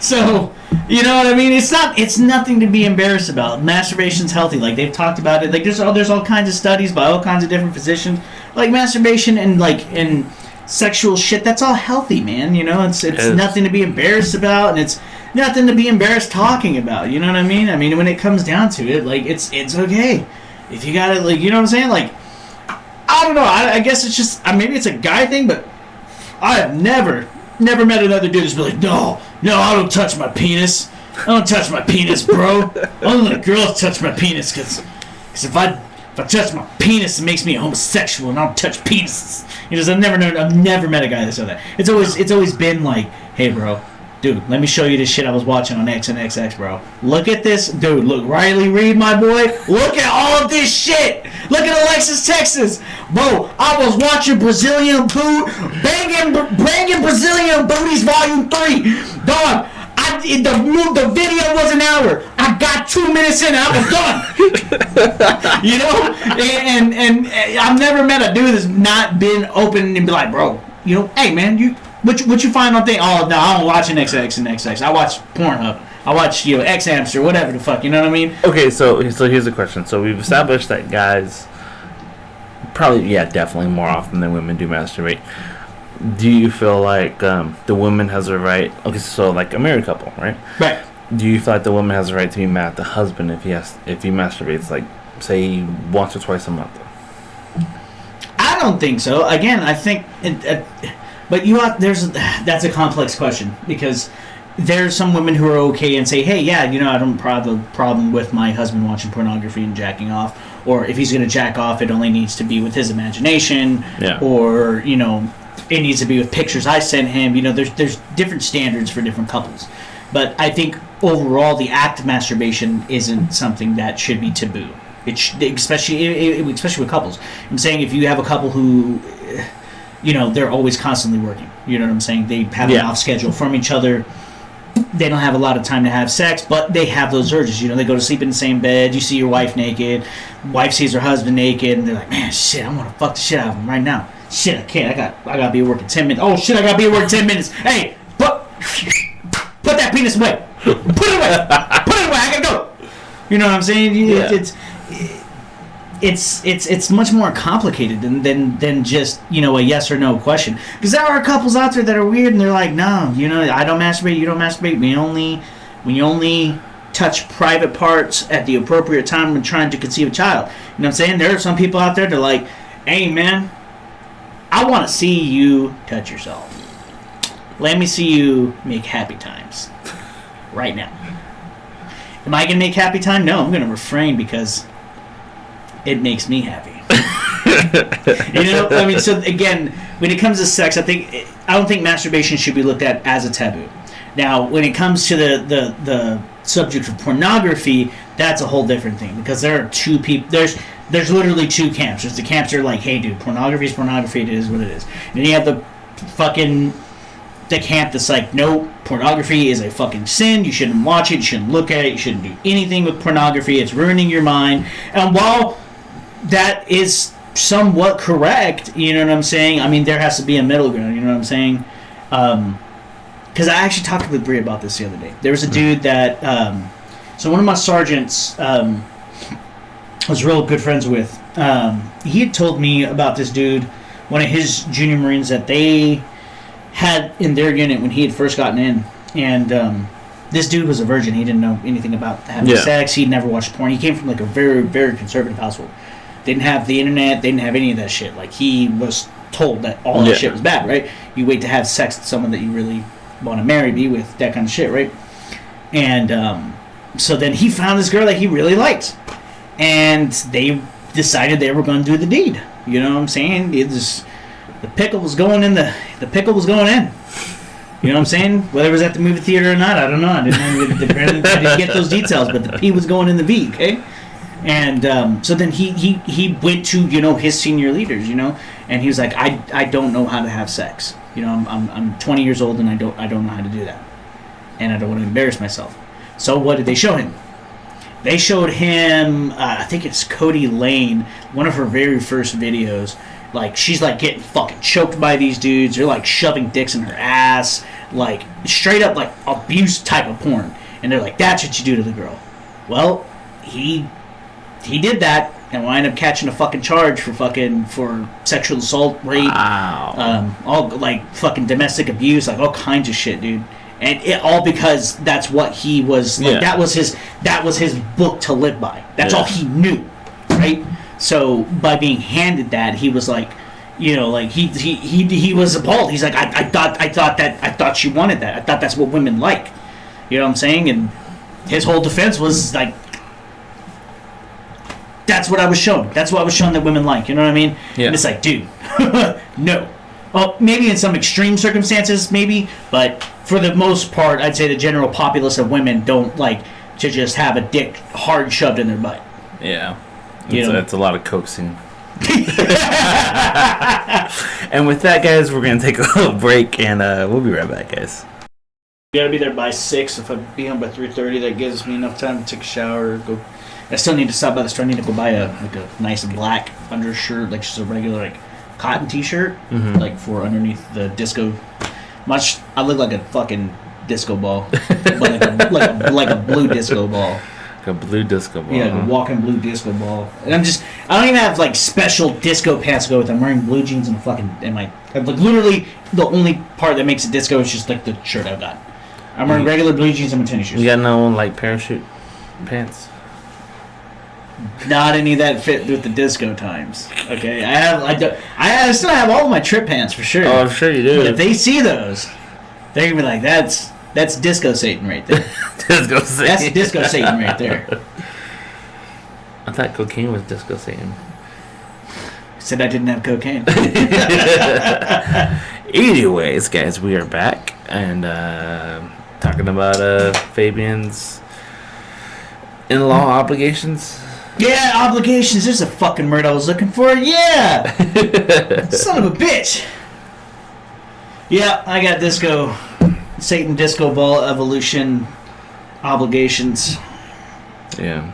So, you know what I mean? It's nothing to be embarrassed about. Masturbation's healthy. Like, they've talked about it. Like, there's all kinds of studies by all kinds of different physicians. Like, masturbation and sexual shit, that's all healthy, man. You know, it's nothing to be embarrassed about, and it's nothing to be embarrassed talking about. You know what I mean? I mean, when it comes down to it, like, it's okay. If you got it, like, you know what I'm saying? Like, I don't know. I guess it's just, maybe it's a guy thing, but I have never met another dude that's be like, no, I don't touch my penis. I don't touch my penis, bro. I don't let girls touch my penis, because if I touch my penis, it makes me a homosexual, and I don't touch penises. You know, I've never met a guy that said that. It's always been like, hey, bro, dude, let me show you this shit I was watching on X and XX, bro. Look at this, dude. Look, Riley Reid, my boy. Look at all of this shit. Look at Alexis, Texas, bro. I was watching Brazilian banging Brazilian booties, Volume 3, dog. The video was an hour. I got 2 minutes in and I was done. You know? And I've never met a dude that's not been open and be like, bro, you know, hey, man, what you find on thing? Oh, no, I don't watch an XX and XX. I watch Pornhub. I watch, X Hamster, whatever the fuck, you know what I mean? Okay, so here's the question. So we've established that guys probably, definitely more often than women do masturbate. Do you feel like the woman has a right? Okay, so like a married couple, right? Right. Do you feel like the woman has a right to be mad at the husband if he masturbates, like, say, once or twice a month? I don't think so. Again, I think, but that's a complex question, because there's some women who are okay and say, hey, I don't have a problem with my husband watching pornography and jacking off, or if he's going to jack off, it only needs to be with his imagination, or it needs to be with pictures I sent him. There's different standards for different couples. But I think overall the act of masturbation isn't something that should be taboo. Especially with couples. I'm saying if you have a couple who, they're always constantly working. You know what I'm saying? They have an off schedule from each other. They don't have a lot of time to have sex, but they have those urges. They go to sleep in the same bed. You see your wife naked. Wife sees her husband naked, and they're like, man, shit, I want to fuck the shit out of him right now. Shit, I can't. I gotta be at work in 10 minutes. Oh shit, I gotta be at work in 10 minutes. Hey, put that penis away. Put it away. Put it away. I gotta go. You know what I'm saying? It's much more complicated than just a yes or no question. Because there are couples out there that are weird and they're like, no, I don't masturbate. You don't masturbate. We only touch private parts at the appropriate time when trying to conceive a child. You know what I'm saying? There are some people out there that are like, hey man, I want to see you touch yourself. Let me see you make happy times right now. Am I going to make happy time? No, I'm going to refrain because it makes me happy. So again, when it comes to sex, I don't think masturbation should be looked at as a taboo. Now, when it comes to the subject of pornography, that's a whole different thing, because there are two people. There's literally two camps. There's the camps that are like, hey, dude, pornography is pornography. It is what it is. And then you have the fucking the camp that's like, no, pornography is a fucking sin. You shouldn't watch it. You shouldn't look at it. You shouldn't do anything with pornography. It's ruining your mind. And while that is somewhat correct, you know what I'm saying? I mean, there has to be a middle ground. You know what I'm saying? Because I actually talked with Brie about this the other day. There was a dude that, so one of my sergeants I was real good friends with. He had told me about this dude, one of his junior Marines that they had in their unit when he had first gotten in. And this dude was a virgin. He didn't know anything about having sex. He'd never watched porn. He came from like a very, very conservative household. Didn't have the internet. They didn't have any of that shit. Like, he was told that all that shit was bad, right? You wait to have sex with someone that you really want to marry, be with, that kind of shit, right? And so then he found this girl that he really liked. And they decided they were going to do the deed. You know what I'm saying? The pickle was going in. The pickle was going in. You know what I'm saying? Whether it was at the movie theater or not, I don't know. I didn't get those details, but the P was going in the V, okay? And so then he went to, you know, his senior leaders, you know, and he was like, I don't know how to have sex. You know, I'm 20 years old and I don't know how to do that, and I don't want to embarrass myself. So what did they show him? They showed him, I think it's Cody Lane, one of her very first videos. Like, she's like getting fucking choked by these dudes. They're like shoving dicks in her ass, like straight up like abuse type of porn. And they're like, that's what you do to the girl. Well, he did that and wound up catching a fucking charge for sexual assault, rape, all like fucking domestic abuse, like all kinds of shit, dude. And it all because that's what he was like. That was his book to live by. That's all he knew, right? So by being handed that, he was like, you know, like he was appalled. He's like, I thought she wanted that. I thought that's what women like. You know what I'm saying? And his whole defense was like, that's what I was shown. That's what I was shown that women like. You know what I mean? Yeah. And it's like, dude, no. Well, maybe in some extreme circumstances, maybe, but for the most part, I'd say the general populace of women don't like to just have a dick hard shoved in their butt. Yeah. It's a lot of coaxing. And with that, guys, we're going to take a little break, and we'll be right back, guys. You got to be there by 6. If I be home by 3:30, that gives me enough time to take a shower, go. I still need to stop by the store. I need to go buy a nice black undershirt, like just a regular like cotton t-shirt, like for underneath the disco. I look like a fucking disco ball, but like a blue disco ball. Like a blue disco ball. Yeah, like a walking blue disco ball. And I don't even have like special disco pants to go with. I'm wearing blue jeans and like literally the only part that makes it disco is just like the shirt I've got. I'm wearing regular blue jeans and my tennis shoes. You got no like parachute pants? Not any that fit with the disco times. Okay, I still have all of my trip pants for sure. Oh, I'm sure you do. But if they see those, they're gonna be like, "That's disco Satan right there." Disco Satan. That's disco Satan right there. I thought cocaine was disco Satan. I said I didn't have cocaine. Anyways, guys, we are back and talking about Fabian's in-law obligations. Yeah, obligations. There's a fucking word I was looking for. Yeah! Son of a bitch. Yeah, I got disco. Satan disco ball evolution obligations. Yeah.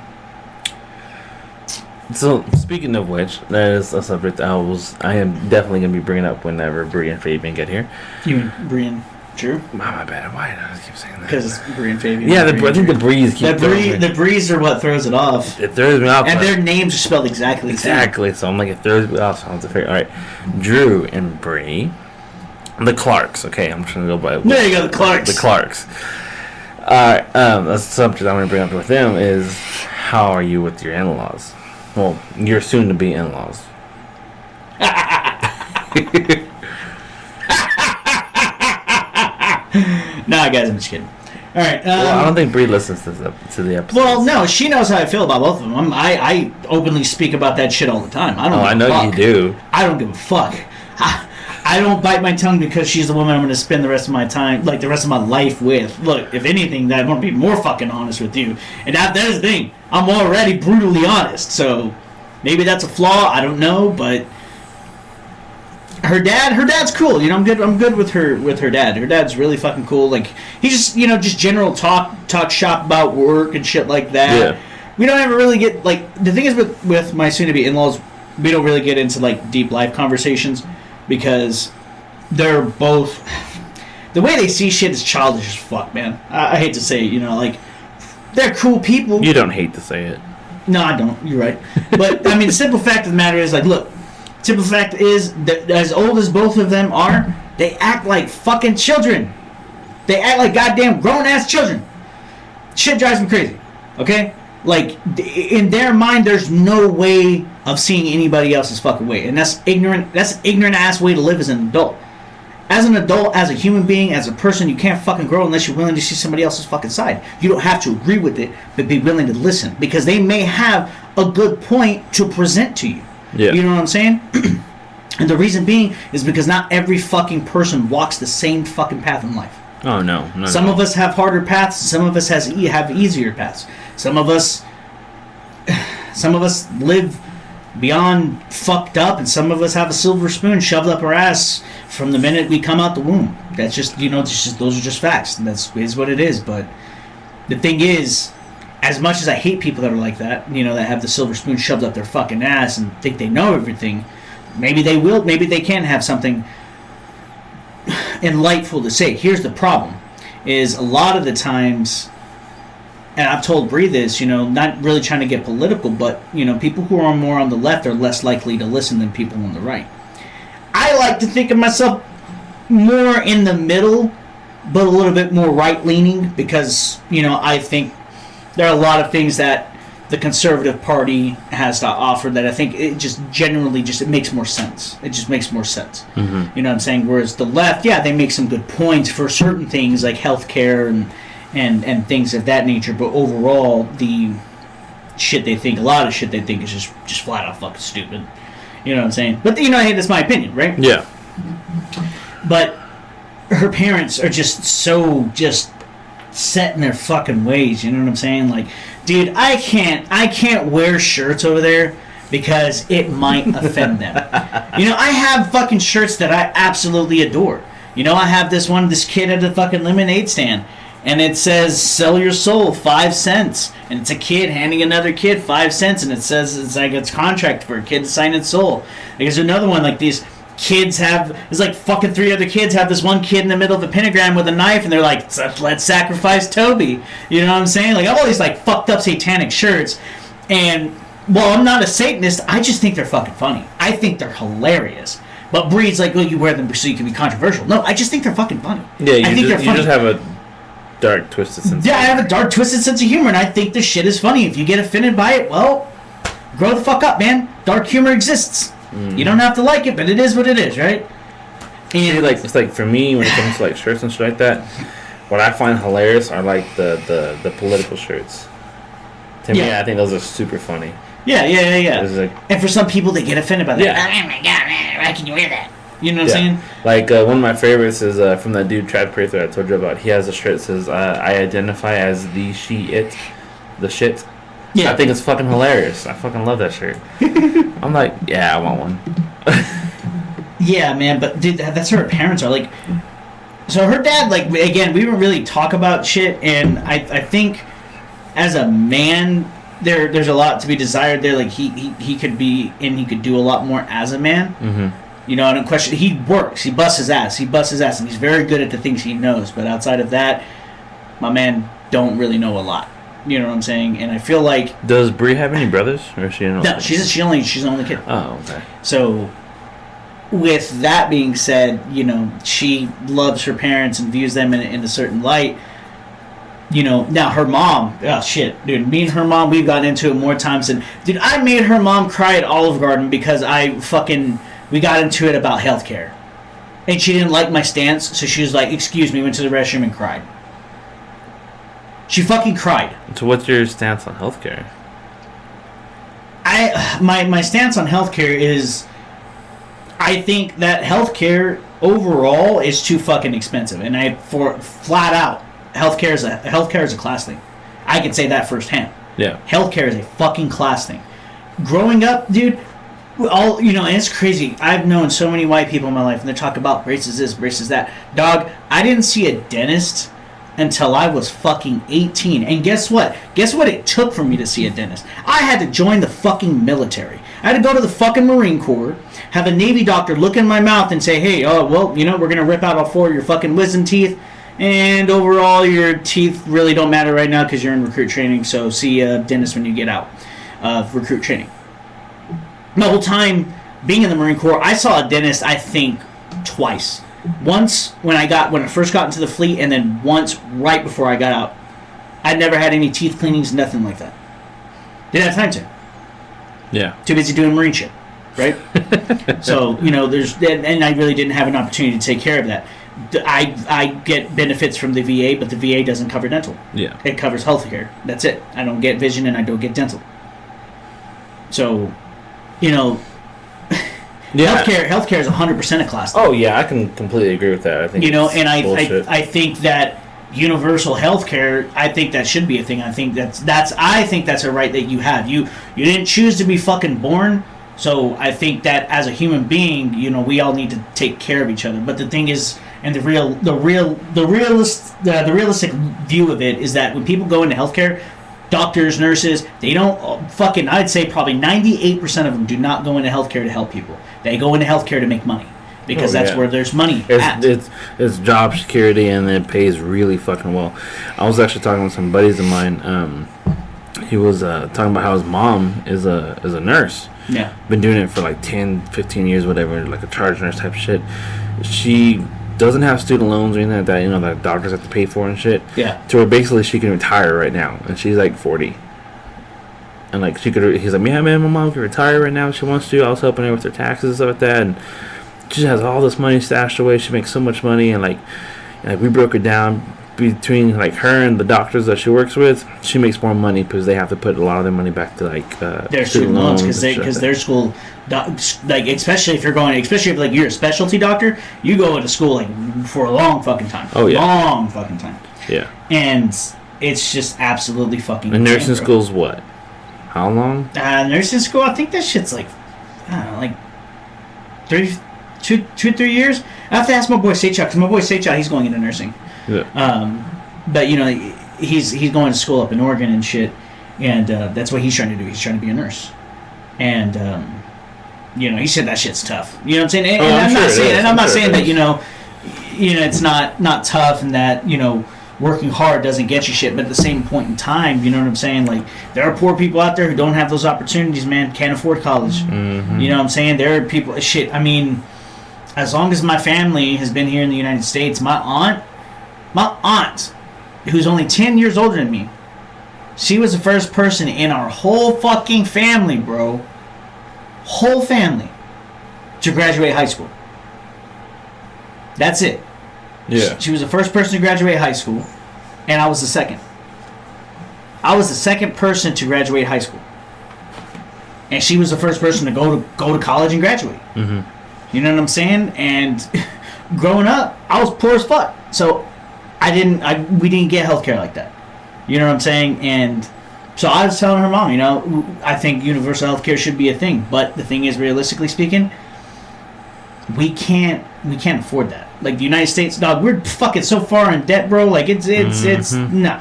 So, speaking of which, that is a subject I am definitely going to be bringing up whenever Bree and Fabian get here. You mean Bree and Drew? My bad. Why do I keep saying that? Because it's Bree and Fabian. Yeah, I think the Brees keep the Brees are what throws it off. It throws me off. And their names are spelled exactly the same. Exactly. So I'm like, it throws me off. So I have to figure. All right, Drew and Bree, the Clarks. Okay, I'm trying to go by. There you go, the Clarks. The Clarks. All right. The subject I'm going to bring up with them is how are you with your in-laws? Well, your soon-to-be in-laws. Nah, guys, I'm just kidding. All right. Well, I don't think Bree listens to the episode. Well, no, she knows how I feel about both of them. I openly speak about that shit all the time. I know you do. I don't give a fuck. I don't bite my tongue because she's the woman I'm going to spend the rest of my time, like the rest of my life with. Look, if anything, I want to be more fucking honest with you. And that's the thing. I'm already brutally honest. So maybe that's a flaw. I don't know, but her dad's cool. You know, I'm good with her dad. Her dad's really fucking cool. Like, he just, you know, just general talk shop about work and shit like that. Yeah. We don't ever really get, like, the thing is with my soon-to-be in-laws, we don't really get into, like, deep life conversations because they're both, the way they see shit is childish as fuck, man. I hate to say it, you know, like, they're cool people. You don't hate to say it. No, I don't. You're right. But, I mean, the simple fact of the matter is, like, look, simple fact is that as old as both of them are, they act like fucking children. They act like goddamn grown-ass children. Shit drives me crazy. Okay? Like, in their mind, there's no way of seeing anybody else's fucking way. And that's ignorant. That's an ignorant-ass way to live as an adult. As an adult, as a human being, as a person, you can't fucking grow unless you're willing to see somebody else's fucking side. You don't have to agree with it, but be willing to listen. Because they may have a good point to present to you. Yeah. You know what I'm saying? And the reason being is because not every fucking person walks the same fucking path in life. Oh, no. Some of us have harder paths. Some of us have easier paths. Some of us live beyond fucked up, and some of us have a silver spoon shoved up our ass from the minute we come out the womb. That's just, you know, it's just, those are just facts. And that's is what it is. But the thing is, as much as I hate people that are like that, you know, that have the silver spoon shoved up their fucking ass and think they know everything, maybe they can have something enlightful to say. Here's the problem, is a lot of the times, and I've told Bree this, you know, not really trying to get political, but, you know, people who are more on the left are less likely to listen than people on the right. I like to think of myself more in the middle, but a little bit more right-leaning, because, you know, I think there are a lot of things that the Conservative Party has to offer that I think it just generally it makes more sense. It just makes more sense. Mm-hmm. You know what I'm saying? Whereas the left, yeah, they make some good points for certain things like healthcare and things of that nature, but overall, the shit they think, a lot of shit they think is just flat out fucking stupid. You know what I'm saying? But, you know, hey, that's my opinion, right? Yeah. But her parents are just so set in their fucking ways, you know what I'm saying? Like, dude, I can't wear shirts over there because it might offend them. You know, I have fucking shirts that I absolutely adore. You know, I have this kid at the fucking lemonade stand, and it says, "Sell your soul, 5 cents." And it's a kid handing another kid 5 cents, and it says it's like it's contract for a kid to sign its soul. There's another one like these kids have, there's like fucking 3 other kids have this one kid in the middle of a pentagram with a knife, and they're like, "Let's sacrifice Toby." You know what I'm saying? Like, I have all these like fucked up satanic shirts, and while I'm not a Satanist, I just think they're fucking funny. I think they're hilarious. But Breed's like, "Well, you wear them so you can be controversial." No, I just think they're fucking funny. Yeah, I think they're funny. You just have a dark, twisted sense. Yeah, I have a dark, twisted sense of humor, and I think this shit is funny. If you get offended by it, well, grow the fuck up, man. Dark humor exists. You don't have to like it, but it is what it is, right? And see, like, it's like for me when it comes to like shirts and shit like that, what I find hilarious are like the political shirts. To me, Yeah. I think those are super funny. yeah. It's like, And for some people, they get offended by that. Yeah. Oh my god, man, why can you wear that? You know what I'm saying? Like one of my favorites is from that dude Chad Prather I told you about. He has a shirt that says I identify as the she it, the shit. Yeah. I think it's fucking hilarious. I fucking love that shirt. I'm like, yeah, I want one. Yeah, man, but dude, that's her parents are like. So her dad, like, again, we don't really talk about shit, and I think as a man, there's a lot to be desired there. Like he could be, and he could do a lot more as a man. Mm-hmm. You know, I don't question. He works. He busts his ass, and he's very good at the things he knows. But outside of that, my man don't really know a lot. You know what I'm saying? And I feel like Does Bree have any brothers, or is she an no, she's the only kid. Oh, okay. So, with that being said, you know, she loves her parents and views them in a certain light. You know, now her mom, oh shit, dude, me and her mom, we've gotten into it more times than, dude, I made her mom cry at Olive Garden because we got into it about healthcare. And she didn't like my stance, so she was like, "Excuse me," went to the restroom and cried. She fucking cried. So what's your stance on healthcare? My stance on healthcare is, I think that healthcare overall is too fucking expensive, and flat out, healthcare is a class thing. I can say that firsthand. Yeah. Healthcare is a fucking class thing. Growing up, dude, all and it's crazy. I've known so many white people in my life, and they talk about braces this, braces that. Dog, I didn't see a dentist until I was fucking 18. And guess what? Guess what it took for me to see a dentist? I had to join the fucking military. I had to go to the fucking Marine Corps, have a Navy doctor look in my mouth and say, hey, oh, well, we're going to rip out all 4 of your fucking wisdom teeth, and overall your teeth really don't matter right now because you're in recruit training, so see a dentist when you get out of recruit training. The whole time being in the Marine Corps, I saw a dentist, I think, twice. Once when I first got into the fleet, and then once right before I got out. I'd never had any teeth cleanings, nothing like that. Didn't have time to. Yeah. Too busy doing Marine shit, right? So, and I really didn't have an opportunity to take care of that. I get benefits from the VA, but the VA doesn't cover dental. Yeah. It covers healthcare. That's it. I don't get vision and I don't get dental. So, yeah. Healthcare is 100% a class. Oh yeah, I can completely agree with that. I think and I think that universal healthcare, I think that should be a thing. I think that's a right that you have. You didn't choose to be fucking born, so I think that as a human being, we all need to take care of each other. But the thing is, and the realistic view of it is that when people go into healthcare, doctors, nurses, they don't I'd say probably 98% of them do not go into healthcare to help people. They go into healthcare to make money. Because that's where there's money at. It's job security, and it pays really fucking well. I was actually talking with some buddies of mine. He was talking about how his mom is a nurse. Yeah. Been doing it for like 10, 15 years, whatever, like a charge nurse type of shit. She doesn't have student loans or anything like that, that doctors have to pay for and shit. Yeah. To where basically she can retire right now, and she's like 40. And like he's like, yeah, man, my mom can retire right now if she wants to. I was helping her with her taxes and stuff like that, and she has all this money stashed away. She makes so much money, and like we broke it down between like her and the doctors that she works with. She makes more money because they have to put a lot of their money back to like their student loans because their school, like especially if you're a specialty doctor, you go into school like for a long fucking time. Oh yeah, long fucking time. Yeah, and it's just absolutely fucking. And nursing school's what? How long? Nursing school, I think that shit's like, I don't know, like 3 years. I have to ask my boy Seichak, because my boy Seichak, he's going into nursing. Yeah. But he's going to school up in Oregon and shit, and that's what he's trying to do. He's trying to be a nurse, and he said that shit's tough. You know what I'm saying? And I'm not saying that it's not tough, and that working hard doesn't get you shit, but at the same point in time, you know what I'm saying? Like, there are poor people out there who don't have those opportunities, man, can't afford college. Mm-hmm. You know what I'm saying? There are people, shit, I mean, as long as my family has been here in the United States, my aunt, who's only 10 years older than me, she was the first person in our whole fucking family, bro, whole family, to graduate high school. That's it. Yeah. She was the first person to graduate high school, and I was the second. I was the second person to graduate high school, and she was the first person to go to college and graduate. Mm-hmm. You know what I'm saying? And growing up, I was poor as fuck, so we didn't get healthcare like that. You know what I'm saying? And so I was telling her mom, I think universal healthcare should be a thing, but the thing is, realistically speaking, we can't afford that. Like the United States, dog, we're fucking so far in debt, bro. Like it's no.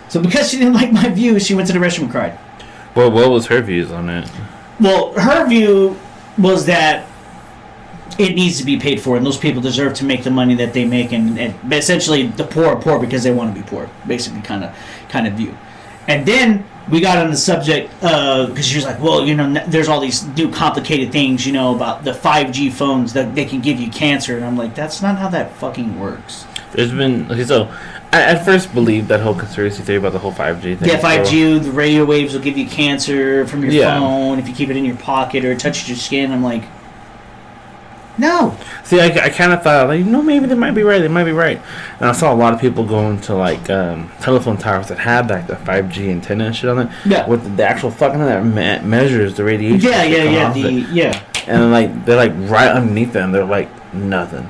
So because she didn't like my view, she went to the restroom and cried. Well, what was her views on it? Well, her view was that it needs to be paid for, and those people deserve to make the money that they make, and essentially the poor are poor because they want to be poor, basically kind of view. And then we got on the subject because she was like, well, there's all these new complicated things, about the 5G phones that they can give you cancer, and I'm like, that's not how that fucking works. There's been I at first believed that whole conspiracy theory about the whole 5G thing. Yeah, 5G, the radio waves will give you cancer from your phone if you keep it in your pocket or it touches your skin. I'm like, no. See, I kind of thought, maybe they might be right. They might be right. And I saw a lot of people going to, telephone towers that had, the 5G antenna and shit on it. Yeah. With the actual fucking thing that measures the radiation. Yeah. And, they're, right underneath them. They're, nothing.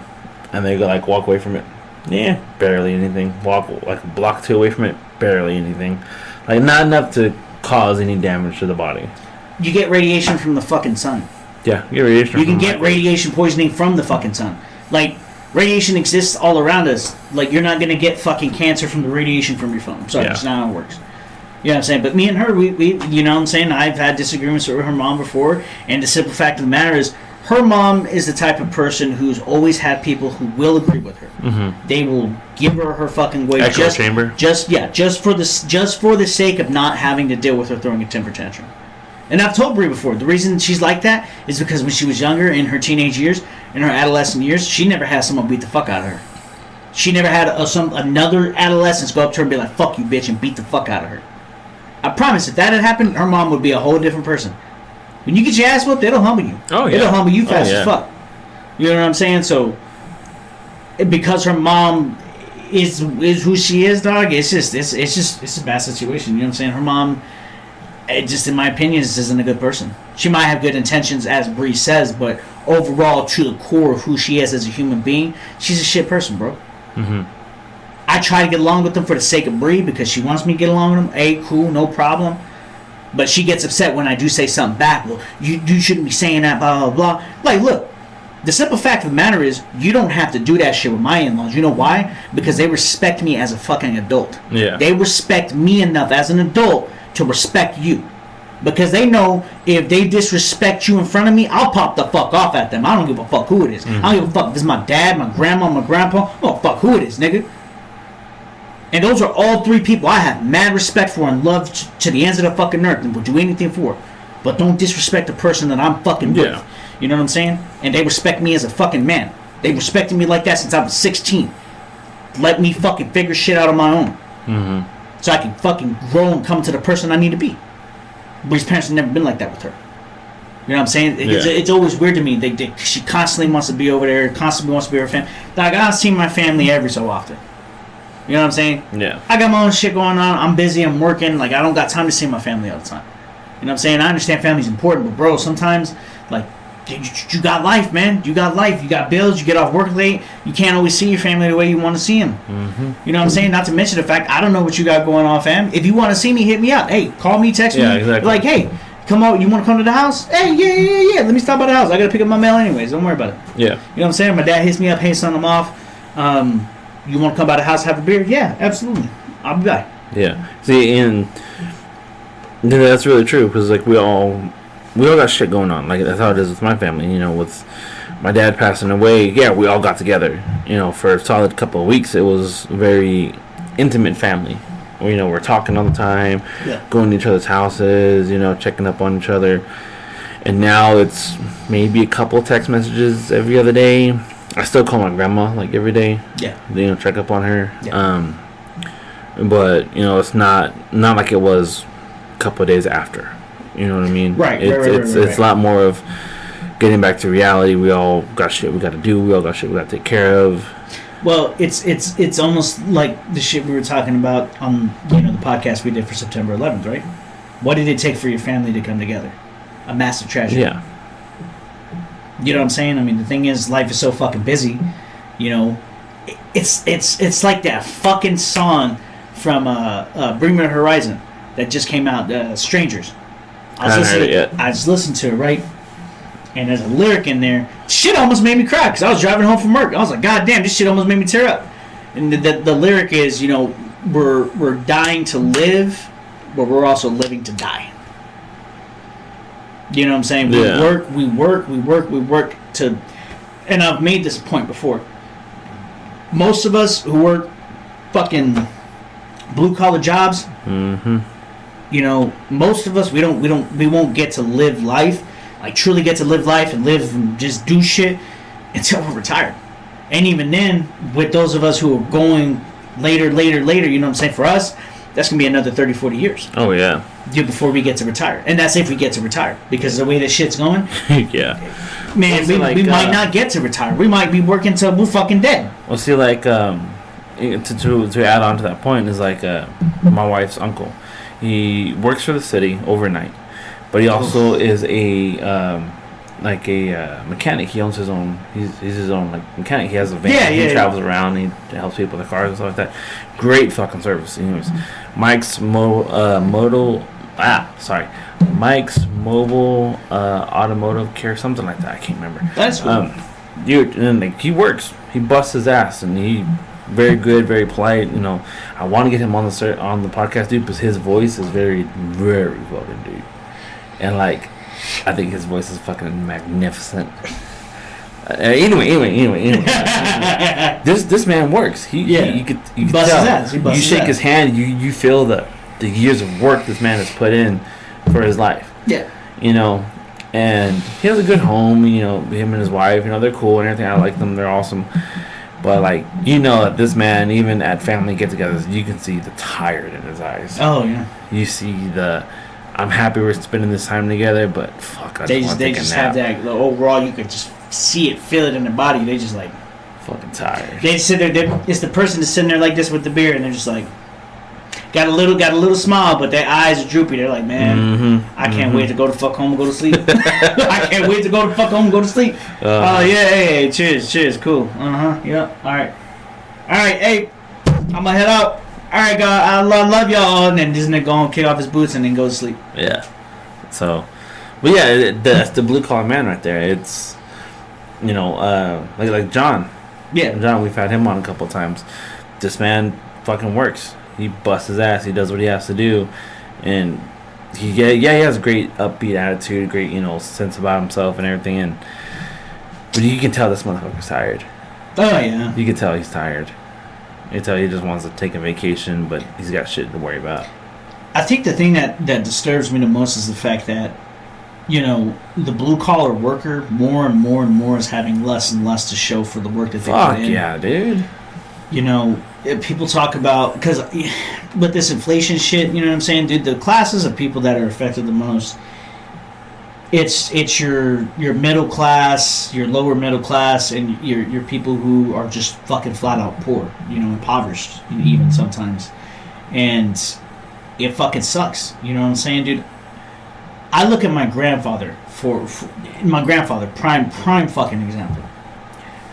And they go, walk away from it. Yeah, barely anything. Walk, a block 2 away from it. Barely anything. Not enough to cause any damage to the body. you get radiation from the fucking sun. Yeah, you get radiation. You can get radiation poisoning from the fucking sun. Like, radiation exists all around us. Like, you're not gonna get fucking cancer from the radiation from your phone. I'm sorry, that's not how it works. You know what I'm saying? But me and her, we you know what I'm saying? I've had disagreements with her mom before, and the simple fact of the matter is, her mom is the type of person who's always had people who will agree with her. Mm-hmm. They will give her fucking way. Echo chamber. Just for the sake of not having to deal with her throwing a temper tantrum. And I've told Brie before, the reason she's like that is because when she was younger, in her teenage years, in her adolescent years, she never had someone beat the fuck out of her. She never had another adolescent go up to her and be like, "Fuck you, bitch," and beat the fuck out of her. I promise, if that had happened, her mom would be a whole different person. When you get your ass whipped, it'll humble you. Oh, yeah. It'll humble you fast as fuck. You know what I'm saying? So, because her mom is who she is, dog, it's a bad situation. You know what I'm saying? Her mom, just in my opinion, just isn't a good person. She might have good intentions, as Bree says, but overall, to the core of who she is as a human being, she's a shit person, bro. Mm-hmm. I try to get along with them for the sake of Bree, because she wants me to get along with them. Hey, cool, no problem. But she gets upset when I do say something back. Well, you shouldn't be saying that, blah, blah, blah. Like, look, the simple fact of the matter is, you don't have to do that shit with my in-laws. You know why? Because they respect me as a fucking adult. Yeah. They respect me enough as an adult to respect you. Because they know if they disrespect you in front of me, I'll pop the fuck off at them. I don't give a fuck who it is. I don't give a fuck if it's my dad, my grandma, my grandpa. I don't fuck who it is, nigga. And those are all three people I have mad respect for and love to the ends of the fucking earth and will do anything for. But don't disrespect the person that I'm fucking with. Yeah. You know what I'm saying? And they respect me as a fucking man. They respected me like that since I was 16. Let me fucking figure shit out on my own. Mm-hmm. So I can fucking grow and come to the person I need to be. Bree's parents have never been like that with her. You know what I'm saying? It's always weird to me. She constantly wants to be over there, constantly wants to be with her family. Like, I see my family every so often. You know what I'm saying? Yeah. I got my own shit going on. I'm busy. I'm working. Like, I don't got time to see my family all the time. You know what I'm saying? I understand family's important, but bro, sometimes, like, you got life, man. You got life. You got bills. You get off work late. You can't always see your family the way you want to see them. Mm-hmm. You know what I'm saying? Not to mention the fact, I don't know what you got going on, fam. If you want to see me, hit me up. Hey, call me, text me. Exactly. Like, hey, come out. You want to come to the house? Hey, yeah. Let me stop by the house. I got to pick up my mail anyways. Don't worry about it. Yeah. You know what I'm saying? My dad hits me up. Hey, son, I'm off. You want to come by the house, have a beer? Yeah, absolutely. I'll be back. Yeah. See, and that's really true, because like we all got shit going on. Like, that's how it is with my family. You know, with my dad passing away, yeah, we all got together. You know, for a solid couple of weeks, it was very intimate family. You know, we're talking all the time, going to each other's houses. You know, checking up on each other. And now it's maybe a couple text messages every other day. I still call my grandma like every day. Yeah. You know, check up on her. Yeah. But you know, it's not like it was a couple of days after. You know what I mean? Right. It's a lot more of getting back to reality. We all got shit we got to do. We all got shit we got to take care of. Well, it's almost like the shit we were talking about on the podcast we did for September 11th, right? What did it take for your family to come together? A massive tragedy. Yeah. You know what I'm saying? I mean, the thing is, life is so fucking busy. You know, it's like that fucking song from Bring Me the Horizon that just came out, Strangers. I just listened to it, right? And there's a lyric in there. Shit almost made me cry because I was driving home from work. I was like, God damn, this shit almost made me tear up. And the lyric is, you know, we're dying to live, but we're also living to die. You know what I'm saying? We work to... And I've made this point before. Most of us who work fucking blue-collar jobs, you know, most of us, we won't get to live life, like truly get to live life and live and just do shit until we're retired. And even then, with those of us who are going later, you know what I'm saying? For us, that's going to be another 30, 40 years. Oh, yeah. Before we get to retire. And that's if we get to retire. Because the way this shit's going... yeah. Man, we might not get to retire. We might be working till we're fucking dead. Well, see, like, to add on to that point is, like, my wife's uncle. He works for the city overnight. But he also is a mechanic. He owns his own... He's his own, like, mechanic. He has a van. He travels around. He helps people with their cars and stuff like that. Great fucking service. Anyways, Mike's Mike's Mobile Automotive Care, something like that. I can't remember. That's cool. Dude, and like, he works. He busts his ass, and he very good, very polite. You know, I want to get him on the podcast, dude, because his voice is very, very fucking deep, and like, I think his voice is fucking magnificent. Anyway. This man works. You could busts tell. his ass. He busts You his shake ass. his hand. You feel the years of work this man has put in for his life. Yeah. You know, and he has a good home. You know, him and his wife. You know, they're cool and everything. I like them. They're awesome. But like, you know, that this man, even at family get-togethers, you can see the tired in his eyes. Oh yeah. You see the, I'm happy we're spending this time together, but fuck, I They just want to take just a nap. have that. The overall, you could just see it, feel it in their body. They just like. Fucking tired. They sit there. It's the person that's sitting there like this with the beer, and they're just like, got a little smile, but their eyes are droopy. They're like, man, I can't wait to go to fuck home and go to sleep. I can't wait to go to fuck home and go to sleep. Oh yeah, hey, cheers, cool. Yep. All right, hey, I'm gonna head out. All right, God, I love y'all, and then this nigga go and kick off his boots and then go to sleep. Yeah. So, but yeah, that's the blue collar man right there. It's, you know, like John. Yeah. John, we've had him on a couple of times. This man fucking works. He busts his ass. He does what he has to do, and he has a great upbeat attitude, great, you know, sense about himself and everything. And but you can tell this motherfucker's tired. Oh yeah. You can tell he's tired. You can tell he just wants to take a vacation, but he's got shit to worry about. I think the thing that disturbs me the most is the fact that, you know, the blue collar worker more and more is having less and less to show for the work that they put in. Fuck yeah, dude. You know, people talk about, because with this inflation shit, you know what I'm saying, dude, the classes of people that are affected the most, it's your middle class, your lower middle class, and your people who are just fucking flat out poor, you know, impoverished even sometimes, and it fucking sucks. You know what I'm saying, dude? I look at my grandfather prime fucking example.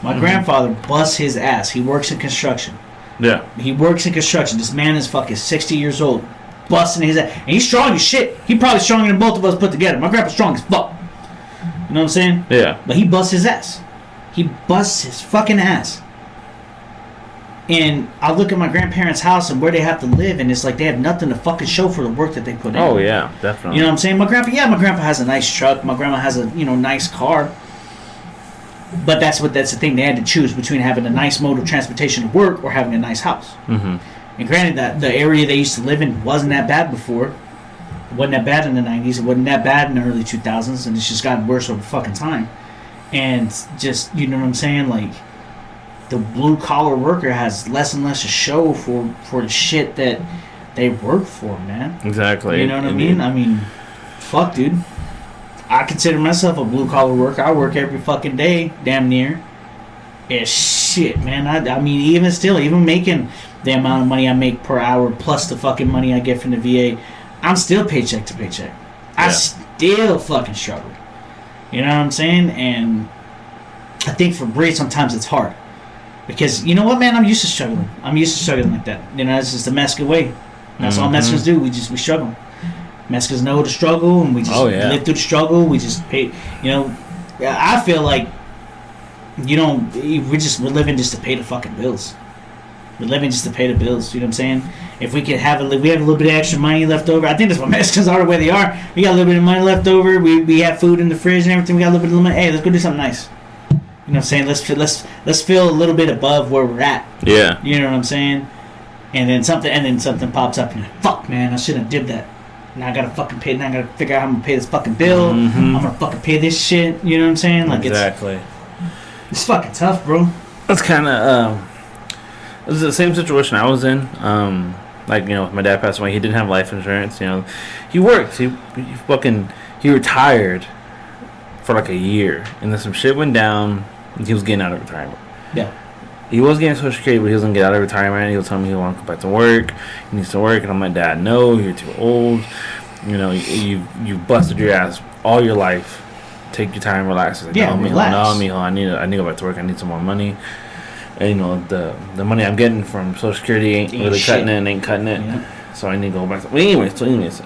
My grandfather busts his ass. He works in construction. Yeah. He works in construction. This man is fucking 60 years old, busting his ass, and he's strong as shit. He probably stronger than both of us put together. My grandpa's strong as fuck. You know what I'm saying? Yeah. But he busts his ass. He busts his fucking ass. And I look at my grandparents' house and where they have to live, and it's like they have nothing to fucking show for the work that they put in. Oh yeah, definitely. You know what I'm saying? My grandpa has a nice truck. My grandma has a, you know, nice car. But that's the thing. They had to choose between having a nice mode of transportation to work or having a nice house. Mm-hmm. And granted, that the area they used to live in wasn't that bad before. It wasn't that bad in the 90s. It wasn't that bad in the early 2000s. And it's just gotten worse over fucking time. And just, you know what I'm saying? Like, the blue collar worker has less and less to show for the shit that they work for, man. Exactly. You know what I mean? I mean, fuck, dude. I consider myself a blue collar worker. I work every fucking day, damn near. Yeah, shit, man. I mean, even making the amount of money I make per hour plus the fucking money I get from the VA, I'm still paycheck to paycheck. I still fucking struggle. You know what I'm saying? And I think for Bray, sometimes it's hard. Because, you know what, man? I'm used to struggling. I'm used to struggling like that. You know, it's just the Mexican way. That's all Mexicans do. We struggle. Mexicans know the struggle, and we just live through the struggle. We just pay. You know, I feel like, you know, we're living just to pay the fucking bills. We're living just to pay the bills. You know what I'm saying? If we could have we have a little bit of extra money left over. I think that's why Mexicans are the way they are. We got a little bit of money left over. We have food in the fridge and everything. We got a little bit of money. Hey, let's go do something nice. You know what I'm saying? Let's feel a little bit above where we're at. Yeah. You know what I'm saying? And then something pops up and you're like, fuck, man, I shouldn't have did that. Now I gotta fucking pay. Now I gotta figure out how I'm gonna pay this fucking bill. I'm gonna fucking pay this shit. You know what I'm saying? Like, exactly. It's fucking tough, bro. That's kind of it was the same situation I was in. Like, you know, my dad passed away. He didn't have life insurance. You know, he worked. He retired for like a year, and then some shit went down. And he was getting out of retirement. Yeah. He was getting Social Security, but he was gonna get out of retirement. He was telling me he wanted to go back to work. He needs to work, and I'm like, Dad, no, you're too old. You know, you busted your ass all your life. Take your time, relax. He's like, relax. No, I need to go back to work. I need some more money. And, you know, the money I'm getting from Social Security ain't really cutting it. Yeah. So I need to go back. Anyways.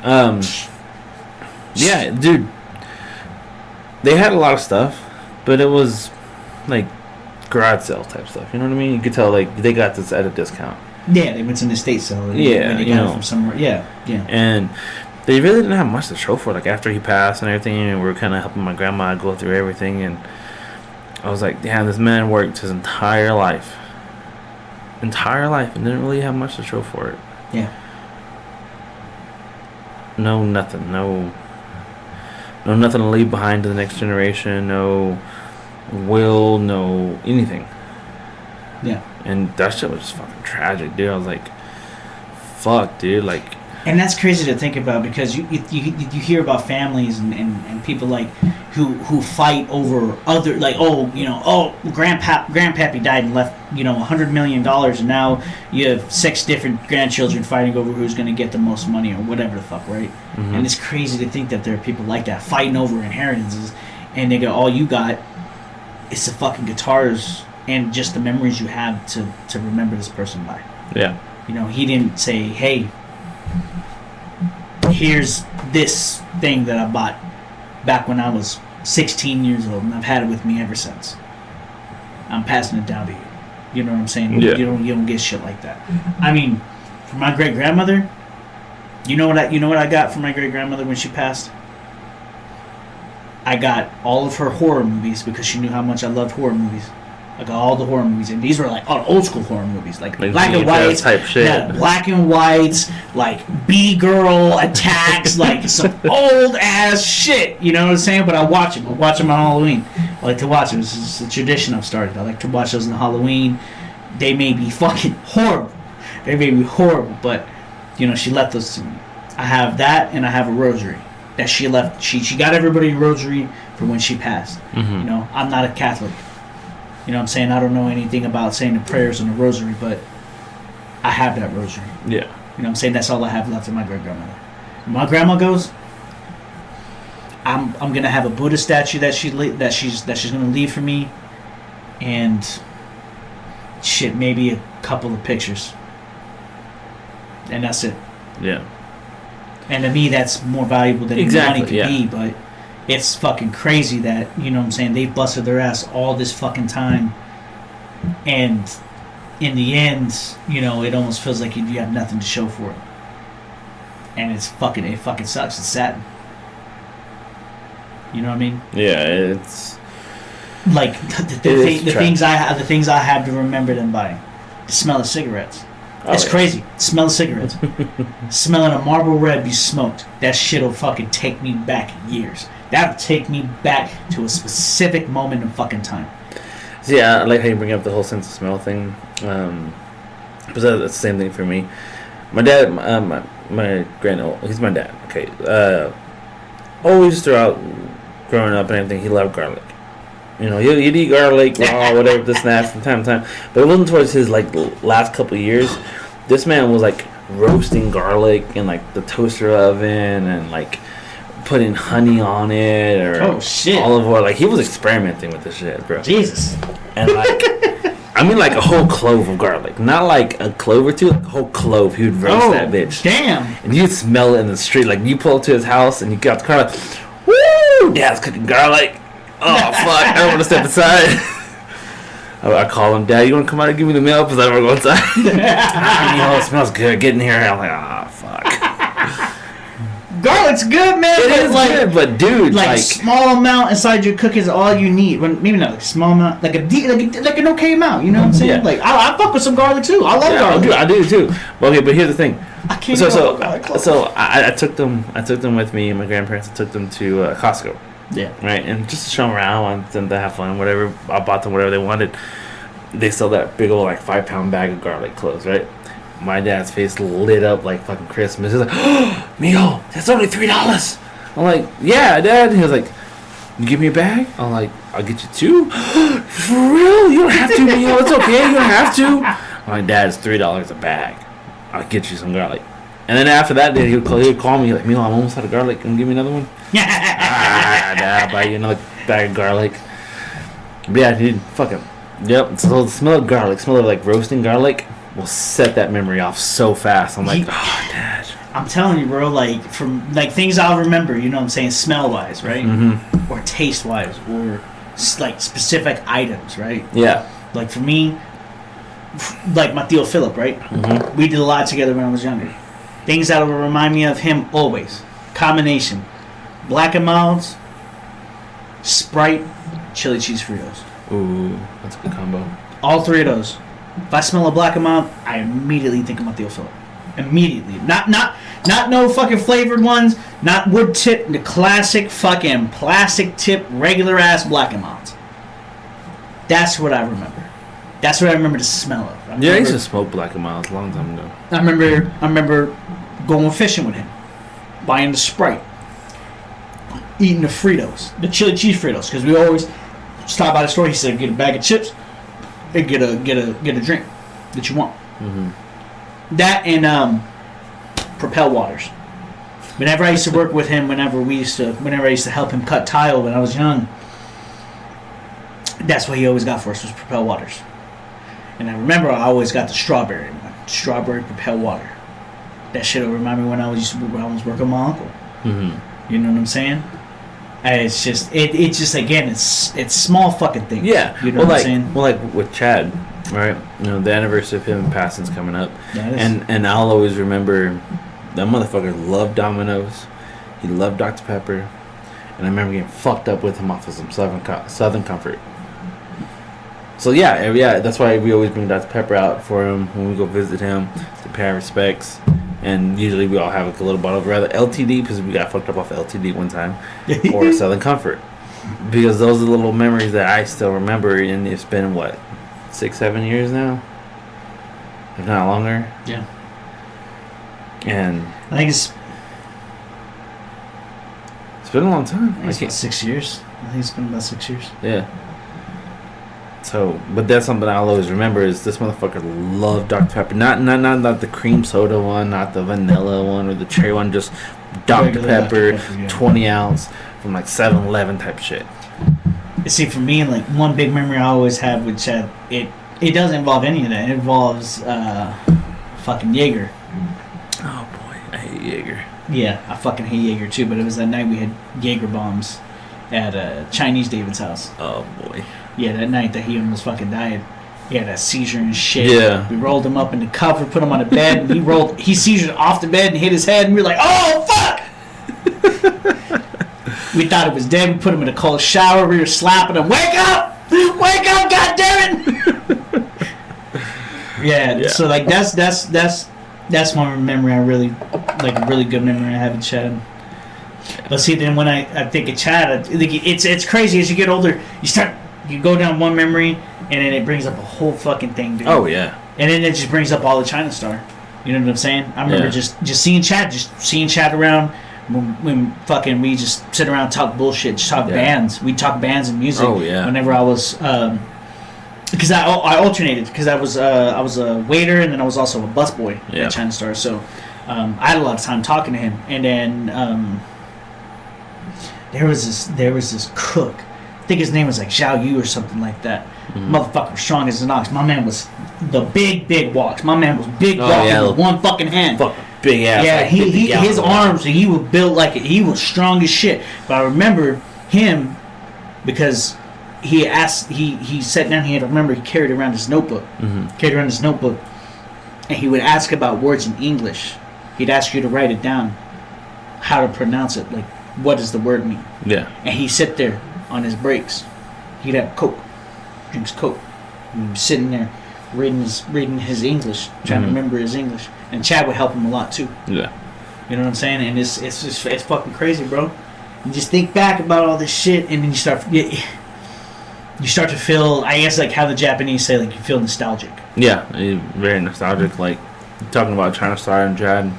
Yeah, dude. They had a lot of stuff, but it was like garage sale type stuff. You know what I mean? You could tell like they got this at a discount. Yeah, they went to the estate sale. Yeah, they got it from somewhere. Yeah. And they really didn't have much to show for it. Like after he passed and everything, and we were kind of helping my grandma go through everything, and I was like, damn, this man worked his entire life, and didn't really have much to show for it. Yeah. No, nothing. No, nothing to leave behind to the next generation. No will, no anything. Yeah. And that shit was just fucking tragic, dude. I was like, fuck, dude. Like, and that's crazy to think about because you hear about families and people like who fight over other like grandpappy died and left $100 million and now you have 6 different grandchildren fighting over who's going to get the most money or whatever the fuck, right? Mm-hmm. And it's crazy to think that there are people like that fighting over inheritances and they go, all you got is the fucking guitars and just the memories you have to remember this person by. Yeah. He didn't say, hey, here's this thing that I bought back when I was 16 years old and I've had it with me ever since. I'm passing it down to you. You know what I'm saying? Yeah. You don't get shit like that. I mean, for my great grandmother, you know what I got from my great grandmother when she passed? I got all of her horror movies because she knew how much I loved horror movies. I got all the horror movies, and these were like old school horror movies, like black and whites type shit. Yeah, black and whites, like B-girl attacks, like some old ass shit. You know what I'm saying? But I watch them. I watch them on Halloween. I like to watch them. This is a tradition I've started. I like to watch those on Halloween. They may be fucking horrible. But she left those to me. I have that, and I have a rosary that she left. She got everybody a rosary for when she passed. Mm-hmm. I'm not a Catholic. You know what I'm saying? I don't know anything about saying the prayers in the rosary, but I have that rosary. Yeah. You know what I'm saying? That's all I have left of my great-grandmother. When my grandma goes, I'm going to have a Buddha statue that she's going to leave for me, and shit, maybe a couple of pictures. And that's it. Yeah. And to me, that's more valuable than money could be, but it's fucking crazy that, you know what I'm saying, they've busted their ass all this fucking time, and in the end, it almost feels like you have nothing to show for it. And it fucking sucks. It's sad. You know what I mean? Yeah, it's like the things I have to remember them by. The smell of cigarettes. It's crazy. Smell of cigarettes. Smelling a Marlboro Red you smoked. That shit'll fucking take me back years. That'll take me back to a specific moment in fucking time. So yeah, I like how you bring up the whole sense of smell thing. But that's the same thing for me. My dad, my he's my dad. Okay, always throughout growing up and everything, he loved garlic. He'd eat garlic, raw, whatever, this and that from time to time. But it wasn't towards his last couple of years. This man was roasting garlic in the toaster oven and putting honey on it or olive oil. He was experimenting with this shit, bro. Jesus. And I mean a whole clove of garlic, not a clove or two, a whole clove. He would roast that bitch. Damn. And you'd smell it in the street. You pull up to his house and you got the car. Woo! Dad's cooking garlic. Oh fuck! I don't want to step inside. I call him, Dad. You want to come out and give me the mail? Because I don't want to go inside. It smells good. Get in here. I'm like, fuck. Garlic's good, man. It is good, but dude, small amount inside your cookies is all you need. Maybe not small amount, like an okay amount. You know what I'm saying? Yeah. I fuck with some garlic too. I love garlic. Dude, I do too. Okay, but here's the thing. I can't. So I took them with me and my grandparents. I took them to Costco. Yeah. Right, and just to show them around, I wanted them to have fun, whatever. I bought them whatever they wanted. They sell that big old 5-pound bag of garlic cloves, right? My dad's face lit up like fucking Christmas. He's like, "Oh, Mio, that's only $3." I'm like, "Yeah, Dad." He was like, "You give me a bag?" I'm like, "I'll get you 2." For real? You don't have to, Mio. It's okay. You don't have to. I'm like, "Dad, it's $3 a bag. I'll get you some garlic." And then after that, he would call me like, "Mio, I'm almost out of garlic. Can you give me another one?" Dad, I'll buy you another bag of garlic. But yeah, dude, fucking, yep. So the smell of roasting garlic will set that memory off so fast. I'm like, oh, Dad. I'm telling you, bro, like, from, like, things I'll remember, you know what I'm saying, smell-wise, right? Mm-hmm. Or taste-wise, or, like, specific items, right? Yeah. Like, for me, like, my Theo Philip, right? Mm-hmm. We did a lot together when I was younger. Things that will remind me of him always. Combination. Black and Mounts, Sprite, chili cheese Fritos. Ooh, that's a good combo. All three of those. If I smell a Black and Mount, I immediately think of my Theo Philip. Immediately. Not no fucking flavored ones. Not wood tip. The classic fucking plastic tip, regular ass Black and Mounts. That's what I remember. That's what I remember the smell of. I used to smoke Black and Miles a long time ago. I remember going fishing with him, buying the Sprite, eating the Fritos, the chili cheese Fritos, because we always stop by the store. He said, "Get a bag of chips and get a drink that you want." Mm-hmm. That and Propel waters. Whenever I used to work with him, whenever I used to help him cut tile when I was young, that's what he always got for us was Propel waters. And I remember I always got the strawberry Propel water. That shit will remind me when I was working with my uncle. Mm-hmm. You know what I'm saying? And it's just again it's small fucking things. Yeah. You know what I'm saying? Well, like with Chad, right? You know, the anniversary of him passing's coming up, That is. and I'll always remember that motherfucker loved Domino's. He loved Dr. Pepper, and I remember getting fucked up with him off of some Southern Comfort. So yeah, that's why we always bring Dr. Pepper out for him when we go visit him to pay our respects. And usually we all have like a little bottle of rather LTD because we got fucked up off LTD one time, or Southern Comfort, because those are the little memories that I still remember. And it's been what, 6-7 years now, if not longer. Yeah. And I think it's been a long time. about 6 years. I think it's been about 6 years. Yeah. So, but that's something I'll always remember is this motherfucker loved Dr. Pepper. Not the cream soda one, not the vanilla one or the cherry one, just Dr. Pepper, yeah. 20 ounce from like 7-Eleven type shit. You see, for me, like one big memory I always have with Chad, it doesn't involve any of that. It involves fucking Jaeger. Oh boy, I hate Jaeger. Yeah, I fucking hate Jaeger too. But it was that night we had Jaeger bombs at Chinese David's house. Oh boy. Yeah, that night that he almost fucking died. He had a seizure and shit. Yeah. We rolled him up in the cover, put him on the bed, and he seizured off the bed and hit his head, and we were like, oh, fuck! We thought it was dead. We put him in a cold shower. We were slapping him. Wake up! Wake up, goddammit! Yeah, so, like, that's one memory I really, like, a really good memory I have in Chad. But see, then when I think of Chad, I think it's crazy. As you get older, you go down one memory, and then it brings up a whole fucking thing, dude. Oh yeah. And then it just brings up all the China Star. You know what I'm saying? I remember just seeing Chad around when fucking we just sit around and talk bullshit, just talk bands. We talk bands and music. Oh yeah. Whenever I was, because I alternated because I was a waiter and then I was also a busboy at China Star. So I had a lot of time talking to him, and then there was this cook. I think his name was like Zhao Yu or something like that. Mm-hmm. Motherfucker, strong as an ox. My man was the big walks. My man was big walking with one fucking hand. Fucking big ass. Yeah, like his arms. He was built like it. He was strong as shit. But I remember him because he sat down. He carried around his notebook. Mm-hmm. And he would ask about words in English. He'd ask you to write it down, how to pronounce it, like what does the word mean. Yeah. And he'd sit there on his breaks. He'd have Coke, drinks Coke, and he'd be sitting there reading his English, trying to remember his English. And Chad would help him a lot too. Yeah. You know what I'm saying? And it's fucking crazy, bro. You just think back about all this shit, and then you start to feel, I guess, like how the Japanese say, like you feel nostalgic. Yeah, very nostalgic. Like talking about China Star and Chad.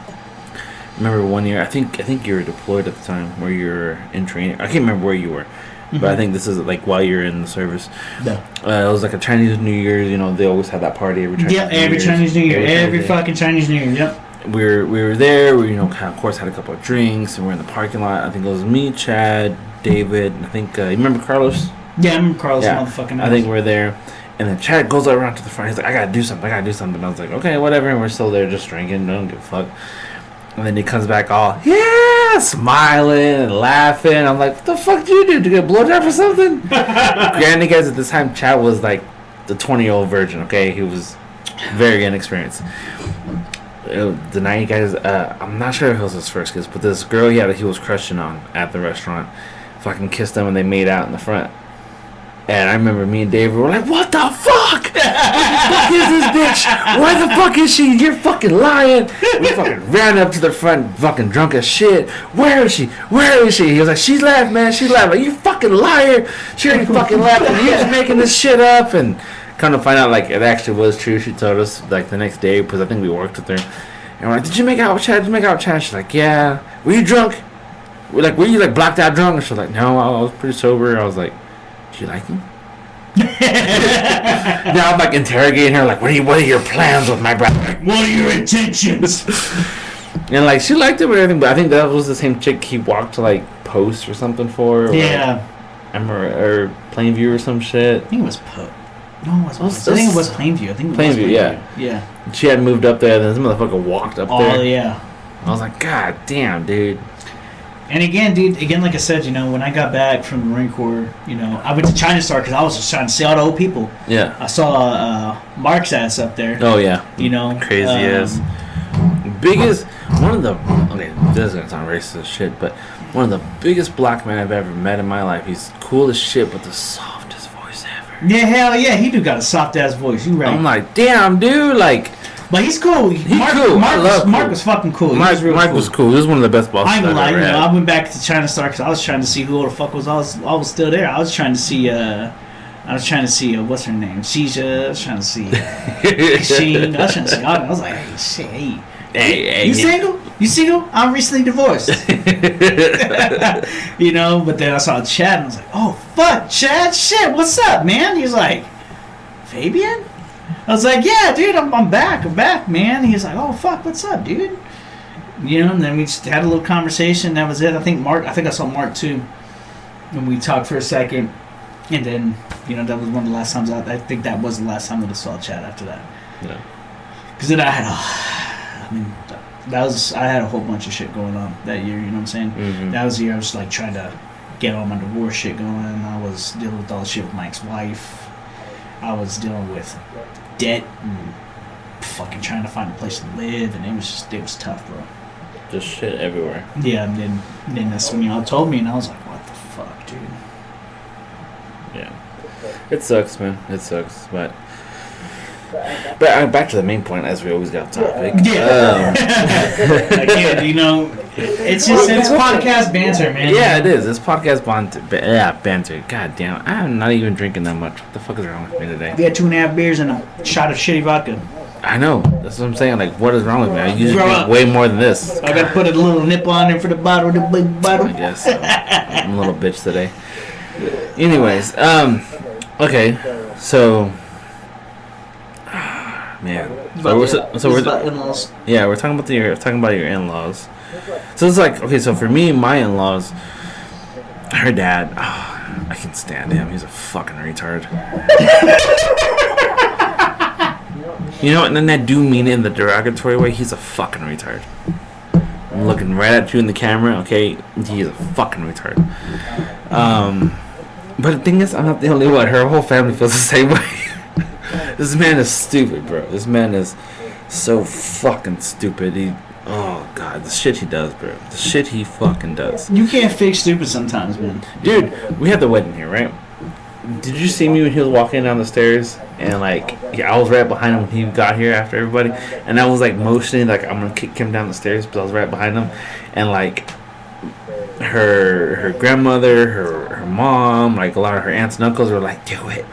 Remember one year, I think you were deployed at the time, where you were in training. I can't remember where you were, but I think this is like while you're in the service. No. It was like a Chinese New Year's. You know, they always have that party every Chinese New Year's. Every Chinese New Year. Every fucking Chinese New Year. Yep. We were there. We of course had a couple of drinks, and we're in the parking lot. I think it was me, Chad, David. I think you remember Carlos. Yeah, I remember Carlos. Motherfucking. I think we're there. And then Chad goes around to the front. He's like, I gotta do something. I was like, okay, whatever. And we're still there just drinking. Don't give a fuck. And then he comes back all, yeah, smiling and laughing. I'm like, what the fuck did you do? Did you get a blowjob or something? Granted, guys, at this time, Chad was like the 20-year-old virgin, okay? He was very inexperienced. The night, guys, I'm not sure if it was his first kiss, but this girl he was crushing on at the restaurant fucking kissed them and they made out in the front. And I remember me and Dave were like, what the fuck? What the fuck is this bitch? Why the fuck is she? You're fucking lying. We fucking ran up to the front, fucking drunk as shit. Where is she? Where is she? He was like, she's left, man. She's left. Like, you fucking liar. She already fucking left. And you're just making this shit up. And come to find out, like, it actually was true. She told us, like, the next day, because I think we worked with her. And we're like, did you make out with Chad? Did you make out with Chad? She's like, yeah. Were you drunk? Were you, like, blacked out drunk? And she's like, no, I was pretty sober. I was like, do you like him? Now I'm like interrogating her, like, what are your plans with my brother? What are your intentions? And like she liked him and everything, but I think that was the same chick he walked to like Post or something for. Or, yeah. Or Plainview or some shit. I think it was No, it wasn't. I think it was Plainview. Plainview, yeah. Yeah. She had moved up there, and this motherfucker walked up there. Oh yeah. I was like, God damn, dude. And again, dude, like I said, when I got back from the Marine Corps, I went to China Star because I was just trying to see all the old people. Yeah. I saw Mark's ass up there. Oh, yeah. Crazy ass. Biggest, okay, this is going to sound racist as shit, but one of the biggest black men I've ever met in my life. He's cool as shit, but the softest voice ever. Yeah, hell yeah, he do got a soft ass voice. You right. I'm like, damn, dude, like. But he's cool. Cool. Mark was fucking cool. Mark was cool. He was one of the best bosses I'm like, ever had. I went back to China Star because I was trying to see who the fuck was. I was still there. I was trying to see. What's her name? Shisha. I was trying to see. Sheen. I was trying to see. I was like, hey, shit, hey, you single? You single? I'm recently divorced. But then I saw Chad and I was like, oh fuck, Chad, shit, what's up, man? He was like, Fabian? I was like, yeah, dude, I'm back, man. He was like, oh, fuck, what's up, dude? And then we just had a little conversation. That was it. I think I saw Mark, too. And we talked for a second. And then, that was one of the last times I think that was the last time that I saw Chad after that. Yeah. Because then I had a whole bunch of shit going on that year, you know what I'm saying? Mm-hmm. That was the year I was, like, trying to get all my divorce shit going. I was dealing with all the shit with my ex-wife. I was dealing with debt and fucking trying to find a place to live, and it was tough, bro. Just shit everywhere. Yeah, and then that's when y'all told me, and I was like, what the fuck, dude? Yeah, it sucks, man. It sucks, but back to the main point, as we always got topic. Yeah. Again, it's podcast banter, man. Yeah, it is. It's podcast banter. God damn, I'm not even drinking that much. What the fuck is wrong with me today? We had 2.5 beers and a shot of shitty vodka. I know. That's what I'm saying. Like, what is wrong with me? I usually drink way more than this. I gotta put a little nipple on there for the bottle, the big bottle. I guess so. I'm a little bitch today. Anyways, okay, so. Man, we're in-laws. Yeah, we're talking about your in-laws. So it's like, okay, so for me, my in-laws, her dad, I can stand him. He's a fucking retard. And then I do mean it in the derogatory way. He's a fucking retard. I'm looking right at you in the camera. Okay, he's a fucking retard. But the thing is, I'm not the only one. Her whole family feels the same way. This man is stupid, bro. This man is so fucking stupid. Oh, God. The shit he does, bro. The shit he fucking does. You can't fake stupid sometimes, man. Dude, we had the wedding here, right? Did you see me when he was walking down the stairs? And, like, I was right behind him when he got here after everybody. And I was, like, motioning, like, I'm going to kick him down the stairs. But I was right behind him. And, like, her grandmother, her mom, like, a lot of her aunts and uncles were like, do it.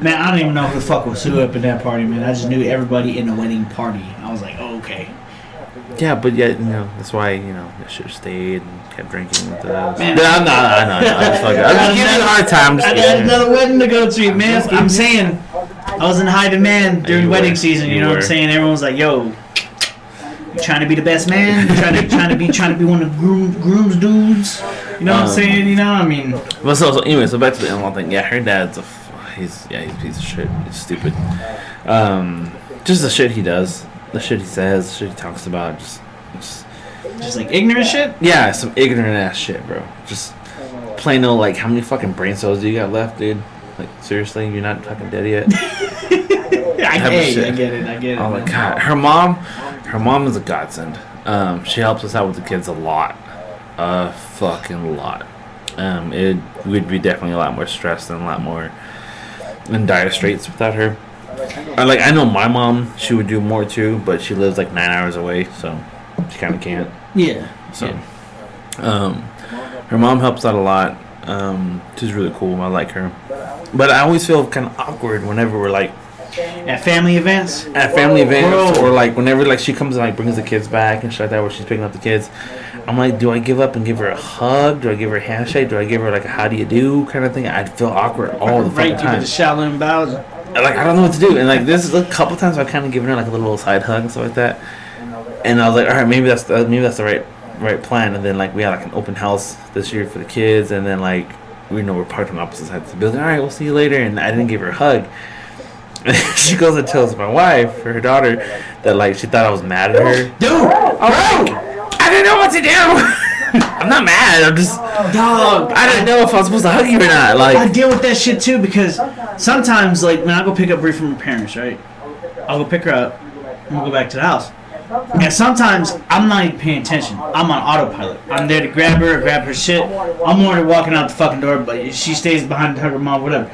Man, I don't even know who the fuck was who up in that party, man. I just knew everybody in the wedding party. I was like, oh, okay. Yeah, but yet, that's why, I should have stayed and kept drinking with us. Man, no. I'm just giving you a hard time. I got another wedding to go to, man. I'm saying, I was in high demand during wedding season, you know what I'm saying? Everyone was like, yo, you trying to be the best man? You trying to be one of the groom's dudes? You know what I'm saying? I mean. Well, so anyway, so back to the in-law thing. Yeah, her dad's he's a piece of shit. He's stupid. Just the shit he does, the shit he says, the shit he talks about. Just Just like ignorant shit? Yeah, some ignorant ass shit, bro. Just plain old, like, how many fucking brain cells do you got left, dude? Like, seriously, you're not fucking dead yet? I get it. Oh my god, her mom is a godsend. She helps us out with the kids a lot, a fucking lot. We'd be definitely a lot more stressed and a lot more in dire straits without her. I know my mom, she would do more too, but she lives like 9 hours away, so she kind of can't. Yeah. So, her mom helps out a lot. She's really cool. I like her, but I always feel kind of awkward whenever we're like at family events. Bro. Or like whenever like she comes and like brings the kids back and shit like that, where she's picking up the kids. I'm like, do I give up and give her a hug? Do I give her a handshake? Do I give her like a how do you do kind of thing? I'd feel awkward all the fucking time. Give the Shaolin bows. Like I don't know what to do, and like this is a couple times I've kind of given her like a little side hug and stuff like that. And I was like, all right, maybe that's the right plan. And then like we had like an open house this year for the kids, and then like we're parked on opposite sides of the building. All right, we'll see you later. And I didn't give her a hug. And she goes and tells my wife, her daughter, that like she thought I was mad at her. Dude, I didn't know what to do. I'm not mad. I'm just dog. I didn't know if I was supposed to hug you or not. Like I deal with that shit too because sometimes like when I go pick up Bree from her parents, right? I'll go pick her up and we'll go back to the house. And sometimes I'm not even paying attention. I'm on autopilot. I'm there to grab her shit. I'm already walking out the fucking door, but she stays behind to hug her mom, whatever.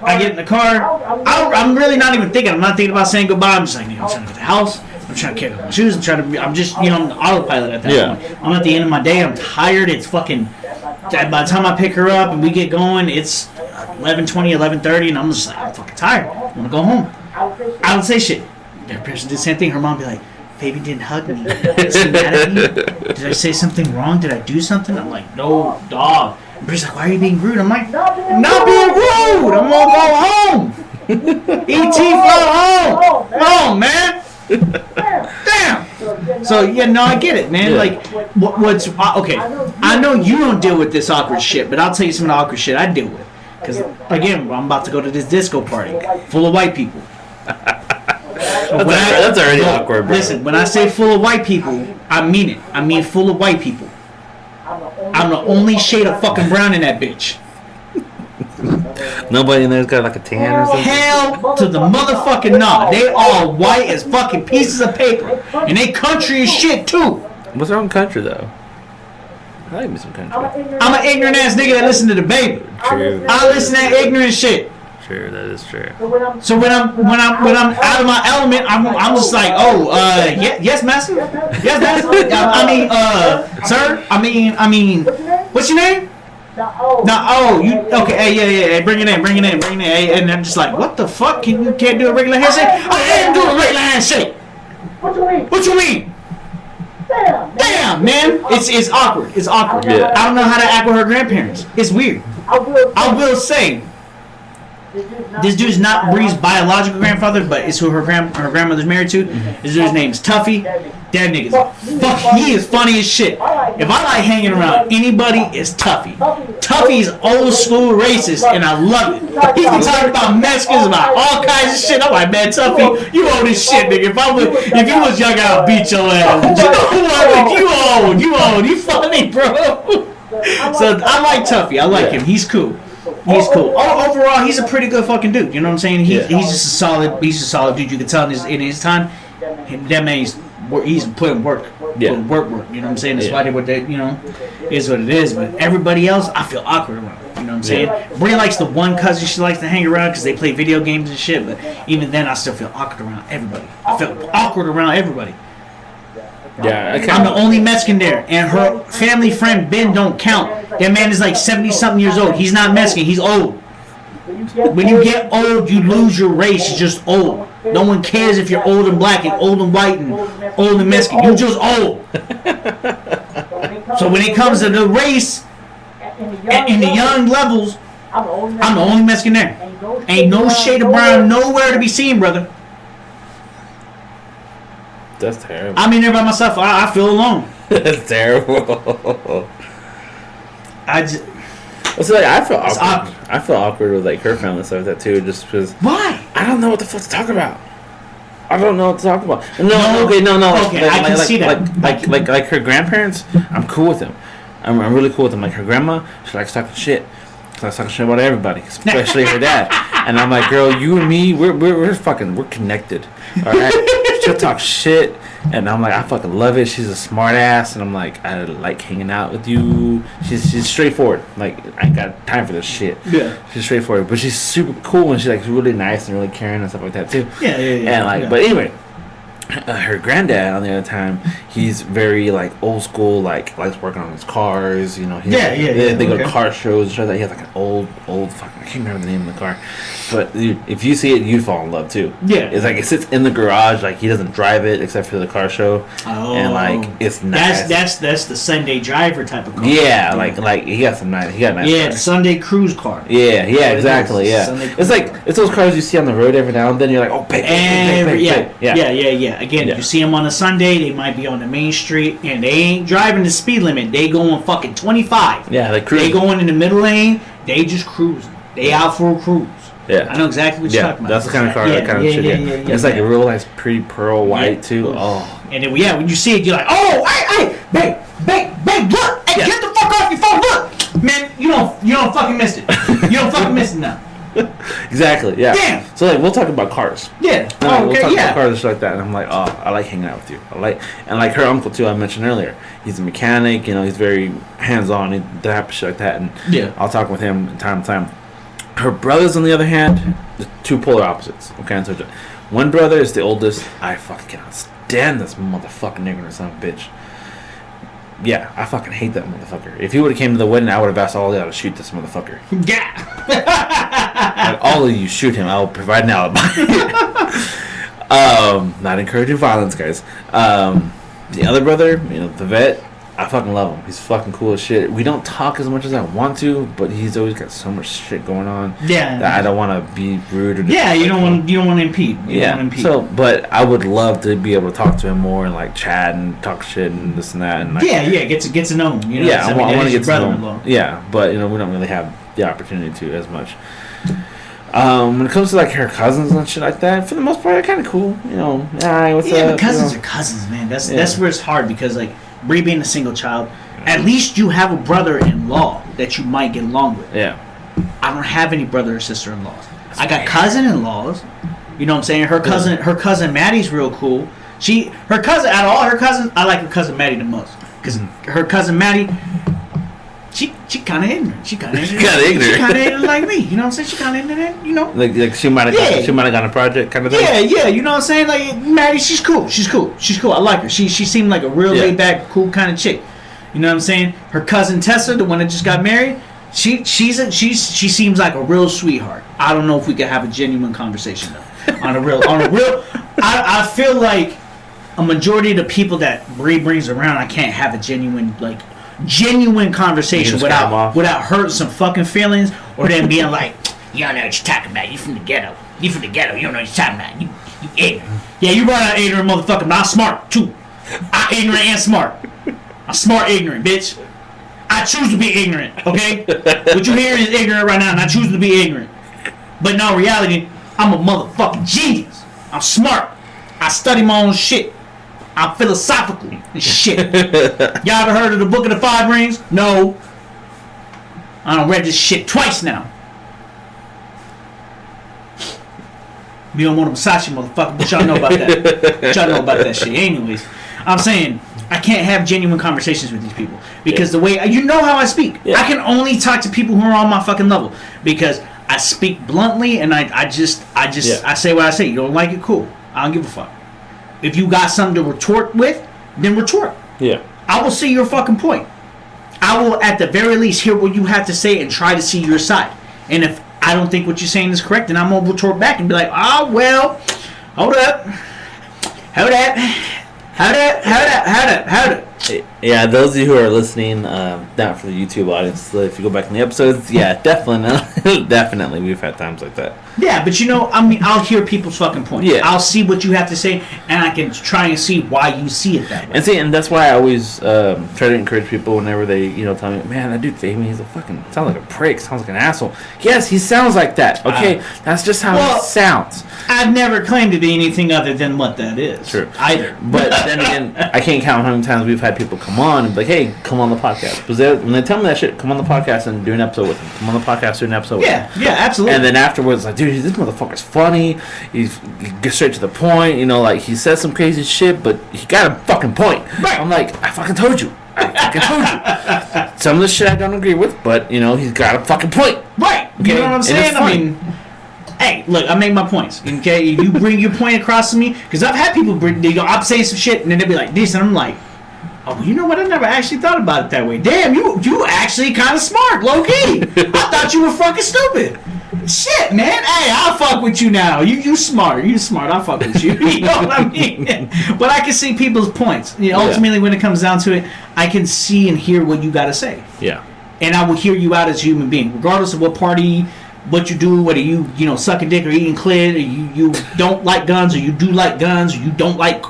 I get in the car. I'm really not even thinking. I'm not thinking about saying goodbye. I'm just like, I'm trying to get to the house. I'm trying to kick up my shoes. I'm just, I'm on autopilot at that point. I'm at the end of my day. I'm tired. It's fucking, by the time I pick her up and we get going, it's 11:20, 11:30, and I'm just like, I'm fucking tired. I want to go home. I don't say shit. That person did the same thing. Her mom be like, Fabian didn't hug me. Is he mad at me? Did I say something wrong? Did I do something? I'm like, no, dog. And Bree's like, why are you being rude? I'm like, not being rude. I'm gonna go home. ET flew home. Come on, man. Damn. So I get it, man. Yeah. Like, what's okay? I know you don't deal with this awkward shit, but I'll tell you some of the awkward shit I deal with. Because again, I'm about to go to this disco party full of white people. That's already awkward, bro. Listen, when I say full of white people, I mean it. I mean full of white people. I'm the only shade of fucking brown in that bitch. Nobody in there's got like a tan or something? Hell to the motherfucking nah. They all white as fucking pieces of paper. And they country as shit too. What's wrong with country though? I like me some country. I'm an ignorant ass nigga that listen to the baby. True. I listen to that ignorant shit. True, that is true. So when I'm out of my element, I'm just like, yes, master, yes, master. Sir. I mean, what's your name? You okay? Hey, yeah. Bring it in. Hey, and I'm just like, what the fuck? You can't do a regular handshake? I am doing a regular handshake. What you mean? Damn, man. It's awkward. It's awkward. Yeah. I don't know how to act with her grandparents. It's weird. I will say. This dude's not Bree's biological grandfather, but it's who her grandmother's married to. This dude's name's Tuffy. That nigga's fuck. He is funny as shit. If I like hanging around anybody, it's Tuffy. Tuffy's old school racist, and I love it. He can talk about Mexicans, about all kinds of shit. I'm like, man, Tuffy, you old as shit, nigga. If you was young, I'd beat your ass. You know who I would? You old. You funny, bro. So I like Tuffy. I like him. He's cool. He's cool. Overall, he's a pretty good fucking dude. You know what I'm saying? He's just a solid. He's a solid dude. You can tell in his time, that man he's putting work. Yeah. Putting work. You know what I'm saying? That's why what they is what it is. But everybody else, I feel awkward around. You know what I'm saying? Bree likes the one cousin she likes to hang around because they play video games and shit. But even then, I still feel awkward around everybody. I feel awkward around everybody. Yeah, I'm the only Mexican there, and her family friend Ben don't count. That man is like 70-something years old. He's not Mexican. He's old. When you get old, you lose your race. You're just old. No one cares if you're old and black and old and white and old and Mexican. You're just old. So when it comes to the race, in the young levels, I'm the only Mexican there. Ain't no shade of brown nowhere to be seen, brother. That's terrible. I'm in there by myself. I feel alone. That's terrible. I just. Well, I feel awkward. I feel awkward with like her family stuff like that too, just because. Why? I don't know what the fuck to talk about. I don't know what to talk about. No. Okay, Like, I can see that. Like her grandparents, I'm cool with them. I'm really cool with them. Like her grandma, she likes talking shit. She likes talking shit about everybody, especially her dad. And I'm like, girl, you and me, we're connected. All right, she'll talk shit, and I'm like, I fucking love it. She's a smart ass, and I'm like, I like hanging out with you. She's straightforward. Like, I ain't got time for this shit. Yeah. She's straightforward, but she's super cool, and she's like really nice and really caring and stuff like that too. Yeah. And like, but anyway. Her granddad, on the other time, he's very like old school, like likes working on his cars. You know, they go to car shows and shit like that. He has like an old fucking, I can't remember the name of the car, but if you see it, you'd fall in love too. Yeah, it's like it sits in the garage, like he doesn't drive it except for the car show. Oh, and like it's nice. That's the Sunday driver type of car. Yeah, like he got some nice. He got a nice. Yeah, car. the Sunday cruise car. Yeah, exactly. Yeah, it's like it's those cars you see on the road every now and then. You're like, oh, bang. Yeah. Again, you see them on a Sunday, they might be on the main street, and they ain't driving the speed limit. They going fucking 25. Yeah, they cruise. They going in the middle lane. They just cruising. They out for a cruise. Yeah, I know exactly what you're talking about. That's the kind of car, that kind of shit. Yeah. It's like a real nice, pretty pearl white too. Oh, and then when you see it, you're like, oh, hey, babe, look, hey, get the fuck off your phone, look, man, you don't fucking miss it. You don't fucking miss it now. Exactly. Yeah. Damn. So like we'll talk about cars. Yeah. We'll talk about cars and shit like that. And I'm like, oh, I like hanging out with you. And like her uncle too. I mentioned earlier. He's a mechanic. You know, he's very hands on. That type of shit like that. And I'll talk with him from time to time. Her brothers, on the other hand, the two polar opposites. Okay, so one brother is the oldest. I fucking cannot stand this motherfucking ignorant son of a bitch. Yeah, I fucking hate that motherfucker. If he would have came to the wedding, I would have asked all of y'all to shoot this motherfucker. Yeah. Like, all of you shoot him. I will provide an alibi. Not encouraging violence, guys. The other brother, the vet, I fucking love him. He's fucking cool as shit. We don't talk as much as I want to, but he's always got so much shit going on. Yeah. That I don't want to be rude or. Yeah, you don't want to impede. You don't want to impede. So, but I would love to be able to talk to him more and like chat and talk shit and this and that and like. Get to know him. I want to get to know him. Yeah, but we don't really have the opportunity to as much. When it comes to like her cousins and shit like that, for the most part, they're kind of cool. Hi, what's up? Yeah, but cousins are cousins, man. That's where it's hard because like Bree being a single child, at least you have a brother-in-law that you might get along with. Yeah. I don't have any brother or sister-in-laws. I got cousin-in-laws. You know what I'm saying? Her cousin Maddie's real cool. Her cousin, out of all her cousins, I like her cousin Maddie the most because her cousin Maddie. She kind of ignorant. She kind of ignorant like me. You know what I'm saying? She kind of ignorant. Like she might have got a project kind of thing. Yeah. You know what I'm saying? Like Maddie, she's cool. I like her. She seemed like a real laid back, cool kind of chick. You know what I'm saying? Her cousin Tessa, the one that just got married, she seems like a real sweetheart. I don't know if we could have a genuine conversation though. on a real. I feel like a majority of the people that Bree brings around, I can't have a genuine conversation without hurting some fucking feelings or them being like, you don't know what you're talking about. You from the ghetto. You don't know what you're talking about. You ignorant. Yeah, you run out ignorant motherfucker, but I'm smart too. I'm ignorant and smart. I'm smart ignorant, bitch. I choose to be ignorant, okay? What you hearing is ignorant right now, and I choose to be ignorant. But in all reality, I'm a motherfucking genius. I'm smart. I study my own shit. I'm philosophical and shit. Y'all ever heard of the Book of the Five Rings? No. I done read this shit twice now. You don't want a Versace motherfucker, but y'all know about that. Y'all know about that shit. Anyways, I'm saying I can't have genuine conversations with these people because the way you know how I speak. Yeah. I can only talk to people who are on my fucking level because I speak bluntly and I say what I say. You don't like it, cool. I don't give a fuck. If you got something to retort with, then retort. Yeah. I will see your fucking point. I will, at the very least, hear what you have to say and try to see your side. And if I don't think what you're saying is correct, then I'm going to retort back and be like, well, hold up. Yeah, those of you who are listening, not for the YouTube audience, if you go back in the episodes, yeah, definitely, definitely, we've had times like that. Yeah, but I'll hear people's fucking points. Yeah. I'll see what you have to say, and I can try and see why you see it that way. And that's why I always try to encourage people whenever they, tell me, man, that dude Fabian, he's sounds like a prick, sounds like an asshole. Yes, he sounds like that. Okay, that's just how he sounds. I've never claimed to be anything other than what that is. True. Either. But then again, I can't count how many times we've had people come on and be like, hey, come on the podcast. Because when they tell me that shit, come on the podcast and do an episode with him. Come on the podcast, do an episode with him. Yeah, absolutely. And then afterwards, like, dude, this motherfucker's funny. He gets straight to the point. He says some crazy shit, but he got a fucking point. Right. I'm like, I fucking told you. Some of the shit I don't agree with, but, he's got a fucking point. Right. Okay? You know what I'm saying? Hey, look, I make my points. Okay, you bring your point across to me, because I've had people I'm saying some shit, and then they'll be like this, and I'm like, oh, you know what? I never actually thought about it that way. Damn, you actually kind of smart, low key. I thought you were fucking stupid. Shit, man. Hey, I'll fuck with you now. You smart. You smart. I'll fuck with you. You know what I mean? But I can see people's points. Ultimately, when it comes down to it, I can see and hear what you got to say. Yeah. And I will hear you out as a human being, regardless of what party, what you do, whether you sucking dick or eating clit, or you don't like guns, or you do like guns, or you don't like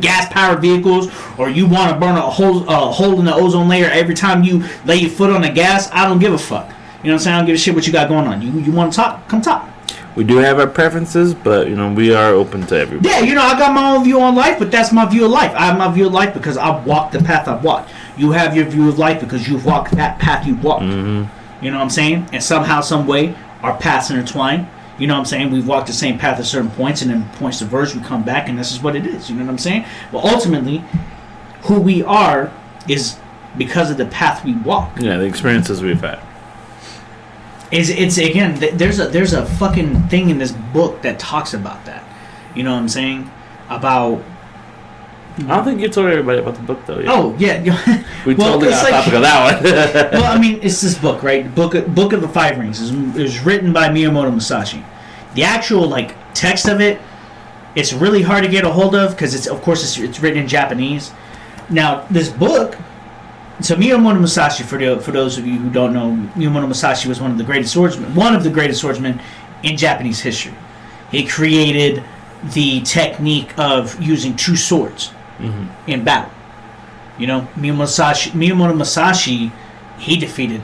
gas-powered vehicles, or you want to burn a hole in the ozone layer every time you lay your foot on the gas. I don't give a fuck. You know what I'm saying? I don't give a shit what you got going on. You want to talk? Come talk. We do have our preferences, but, we are open to everybody. Yeah, I got my own view on life, but that's my view of life. I have my view of life because I've walked the path I've walked. You have your view of life because you've walked that path you've walked. Mm-hmm. You know what I'm saying? And somehow, some way, our paths intertwine. You know what I'm saying? We've walked the same path at certain points, and then points diverge, we come back, and this is what it is. You know what I'm saying? But ultimately, who we are is because of the path we walk. Yeah, the experiences we've had. It's again, there's a fucking thing in this book that talks about that. You know what I'm saying? About... I don't think you told everybody about the book, though. Yet. Oh, yeah. We totally got topic of that one. Well, I mean, it's this book, right? Book of the Five Rings. It was written by Miyamoto Musashi. The actual, text of it, it's really hard to get a hold of because, it's written in Japanese. Now, this book... So Miyamoto Musashi, for those of you who don't know, Miyamoto Musashi was one of the greatest swordsmen in Japanese history. He created the technique of using two swords in battle. Miyamoto Musashi, he defeated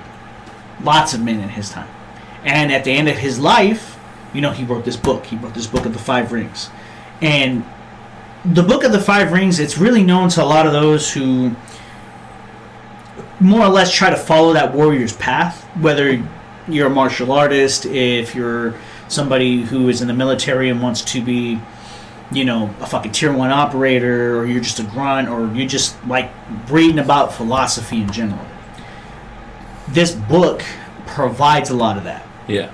lots of men in his time. And at the end of his life, he wrote this book. He wrote this book of the Five Rings. And the book of the Five Rings, it's really known to a lot of those who more or less try to follow that warrior's path, whether you're a martial artist, if you're somebody who is in the military and wants to be, a fucking tier 1 operator, or you're just a grunt, or you just like reading about philosophy in general. This book provides a lot of that. Yeah.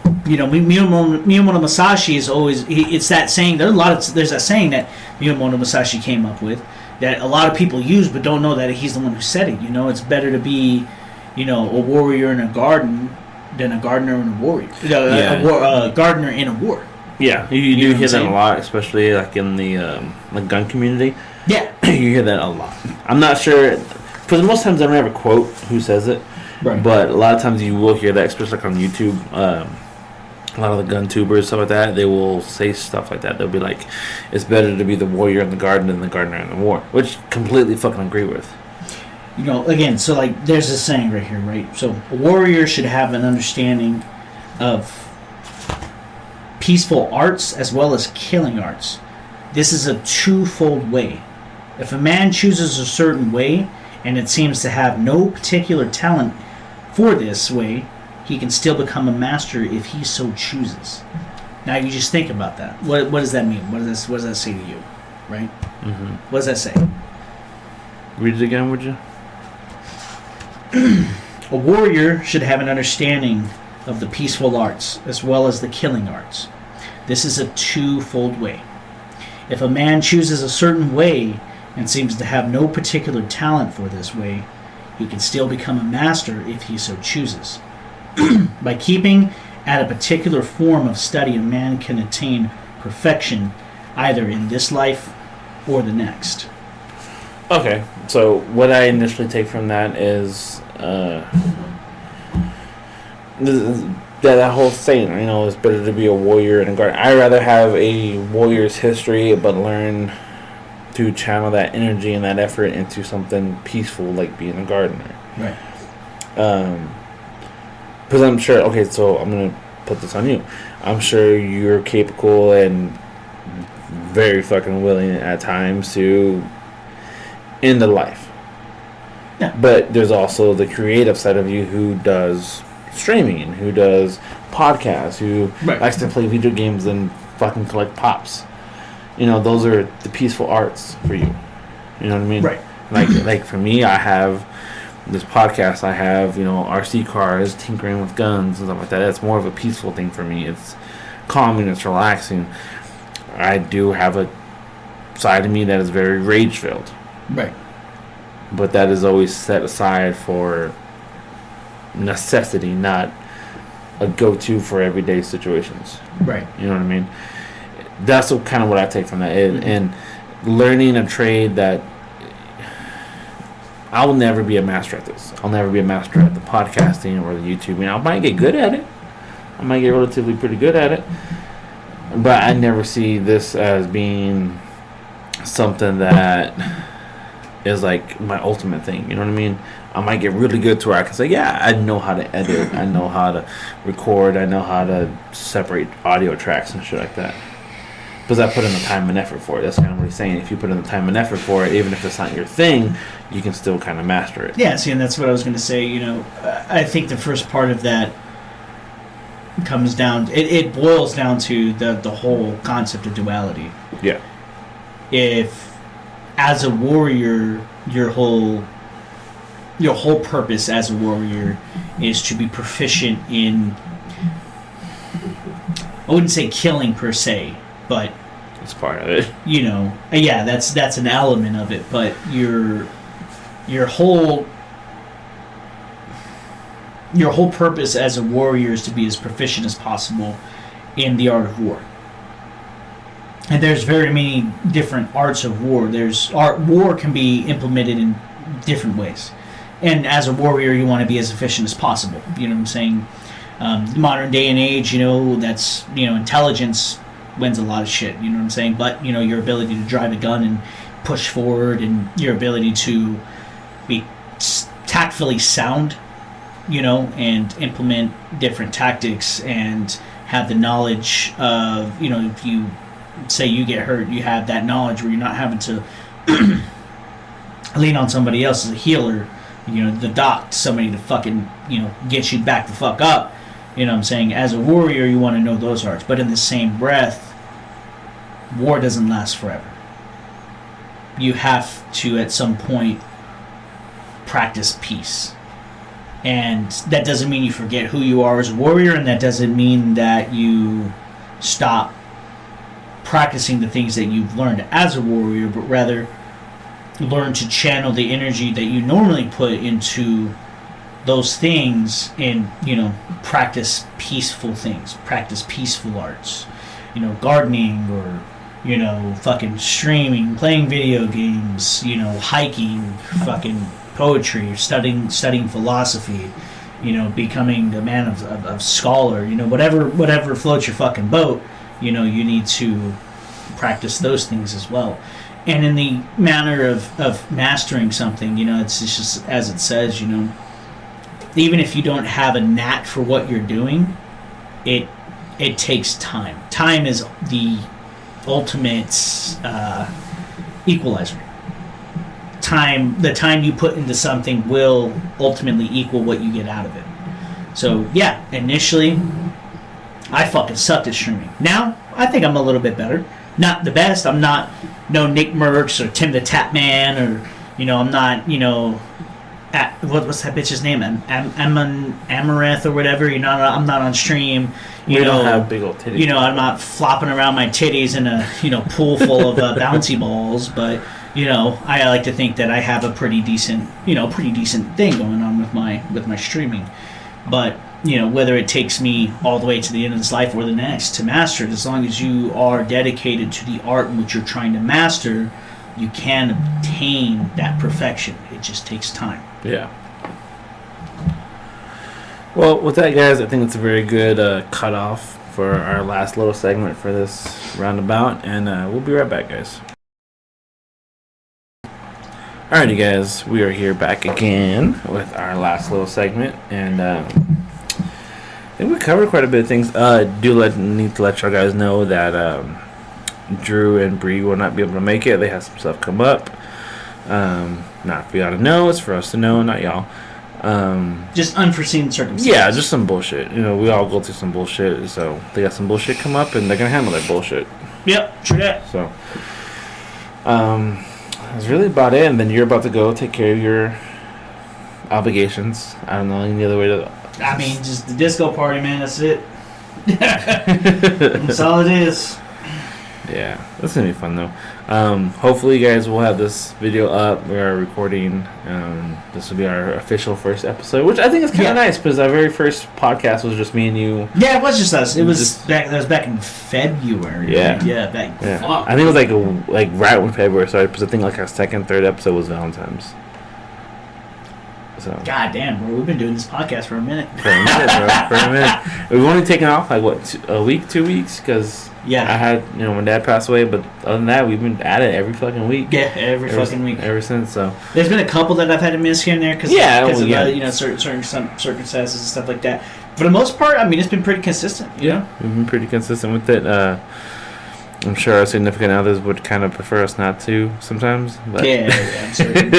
Miyamoto Musashi is always, it's that saying, there's that saying that Miyamoto Musashi came up with, that a lot of people use but don't know that he's the one who said it. It's better to be, a warrior in a garden than a gardener in a warrior. A gardener in a war. Yeah, you do hear that a lot, especially in the gun community. Yeah. You hear that a lot. I'm not sure, for the most times I don't ever quote who says it, right. But a lot of times you will hear that, especially on YouTube. A lot of the gun tubers, stuff like that, they will say stuff like that. They'll be like, it's better to be the warrior in the garden than the gardener in the war, which completely fucking agree with. Again, so there's this saying right here, right? So a warrior should have an understanding of peaceful arts as well as killing arts. This is a twofold way. If a man chooses a certain way and it seems to have no particular talent for this way, he can still become a master if he so chooses. Now you just think about that. What does that mean? What does that say to you? Right? Mm-hmm. What does that say? Read it again, would you? A warrior should have an understanding of the peaceful arts as well as the killing arts. This is a twofold way. If a man chooses a certain way and seems to have no particular talent for this way, he can still become a master if he so chooses. By keeping at a particular form of study, a man can attain perfection either in this life or the next. Okay, so what I initially take from that is that whole saying, it's better to be a warrior and a guardian. I'd rather have a warrior's history, but learn to channel that energy and that effort into something peaceful, like being a gardener. Right. Because I'm sure. Okay, so I'm gonna put this on you. I'm sure you're capable and very fucking willing at times to end a life. Yeah. But there's also the creative side of you who does streaming, who does podcasts, who likes to play video games and fucking collect pops. Those are the peaceful arts for you. You know what I mean? Right. Like for me, I have this podcast. I have RC cars, tinkering with guns and stuff like that. That's more of a peaceful thing for me. It's calming. It's relaxing. I do have a side of me that is very rage filled. Right. But that is always set aside for necessity, not a go-to for everyday situations. Right. You know what I mean? That's kind of what I take from that. And learning a trade that I will never be a master at this. I'll never be a master at the podcasting or the YouTube. I might get good at it. I might get relatively pretty good at it. But I never see this as being something that is like my ultimate thing. You know what I mean? I might get really good to where I can say, yeah, I know how to edit. I know how to record. I know how to separate audio tracks and shit like that. Because I put in the time and effort for it. That's kind of what he's saying. If you put in the time and effort for it, even if it's not your thing, you can still kind of master it. Yeah, see, and that's what I was going to say. I think the first part of that comes down... It boils down to the whole concept of duality. Yeah. If, as a warrior, your whole purpose as a warrior is to be proficient in... I wouldn't say killing per se, but it's part of it. Yeah, that's an element of it. But your whole purpose as a warrior is to be as proficient as possible in the art of war. And there's very many different arts of war. War can be implemented in different ways. And as a warrior, you want to be as efficient as possible. You know what I'm saying? Modern day and age, that's intelligence wins a lot of shit, you know what I'm saying? But, your ability to drive a gun and push forward and your ability to be tactfully sound, and implement different tactics and have the knowledge of, if you say you get hurt, you have that knowledge where you're not having to lean on somebody else as a healer, the doc, somebody to fucking, get you back the fuck up. You know what I'm saying? As a warrior, you want to know those arts. But in the same breath, war doesn't last forever. You have to, at some point, practice peace. And that doesn't mean you forget who you are as a warrior, and that doesn't mean that you stop practicing the things that you've learned as a warrior, but rather learn to channel the energy that you normally put into those things and, practice peaceful things, practice peaceful arts, gardening or, fucking streaming, playing video games, hiking, fucking poetry, studying philosophy, becoming a man of scholar, whatever floats your fucking boat, you need to practice those things as well. And in the manner of mastering something, it's just as it says, even if you don't have a knack for what you're doing, it takes time. Time is the ultimate equalizer. The time you put into something will ultimately equal what you get out of it. So yeah, initially, I fucking sucked at streaming. Now, I think I'm a little bit better. Not the best. I'm not no Nick Merckx or Tim the Tap Man or, I'm not, what's that bitch's name? Amaranth or whatever. I'm not on stream. We don't have big old titties. I'm not flopping around my titties in a pool full of bouncy balls. But I like to think that I have a pretty decent thing going on with my streaming. But whether it takes me all the way to the end of this life or the next to master it, as long as you are dedicated to the art in which you're trying to master, you can obtain that perfection. It just takes time. Yeah. Well, with that, guys, I think it's a very good cutoff for our last little segment for this roundabout, and we'll be right back, guys. Alrighty, guys, we are here back again with our last little segment, and I think we covered quite a bit of things. Need to let y'all guys know that Drew and Bree will not be able to make it. They have some stuff come up. Not for y'all to know, it's for us to know, not y'all. Just unforeseen circumstances. Yeah, just some bullshit. You know, we all go through some bullshit, so they got some bullshit come up, and they're gonna handle that bullshit. Yep, true that. So, that's really about it. And then you're about to go take care of your obligations. I don't know any other way to. I mean, just the disco party, man. That's it. That's all it is. Yeah, that's gonna be fun though. Hopefully, you guys will have this video up. We are recording. This will be our official first episode, which I think is kind of nice because our very first podcast was just me and you. Yeah, it was just us. It was back. That was back in February. Yeah, right? Yeah, back. Yeah. Fuck. I think it was like right when February started because I think like our second, third episode was Valentine's. So. God damn, bro, we've been doing this podcast for a minute. For a minute, bro. For a minute. We've only taken off like what, a week, 2 weeks, because I had my dad passed away. But other than that, we've been at it every fucking week. Yeah, every fucking week ever since. So there's been a couple that I've had to miss here and there because of certain circumstances and stuff like that. For the most part, I mean, it's been pretty consistent. You know? We've been pretty consistent with it. I'm sure our significant others would kind of prefer us not to sometimes. But I'm sorry.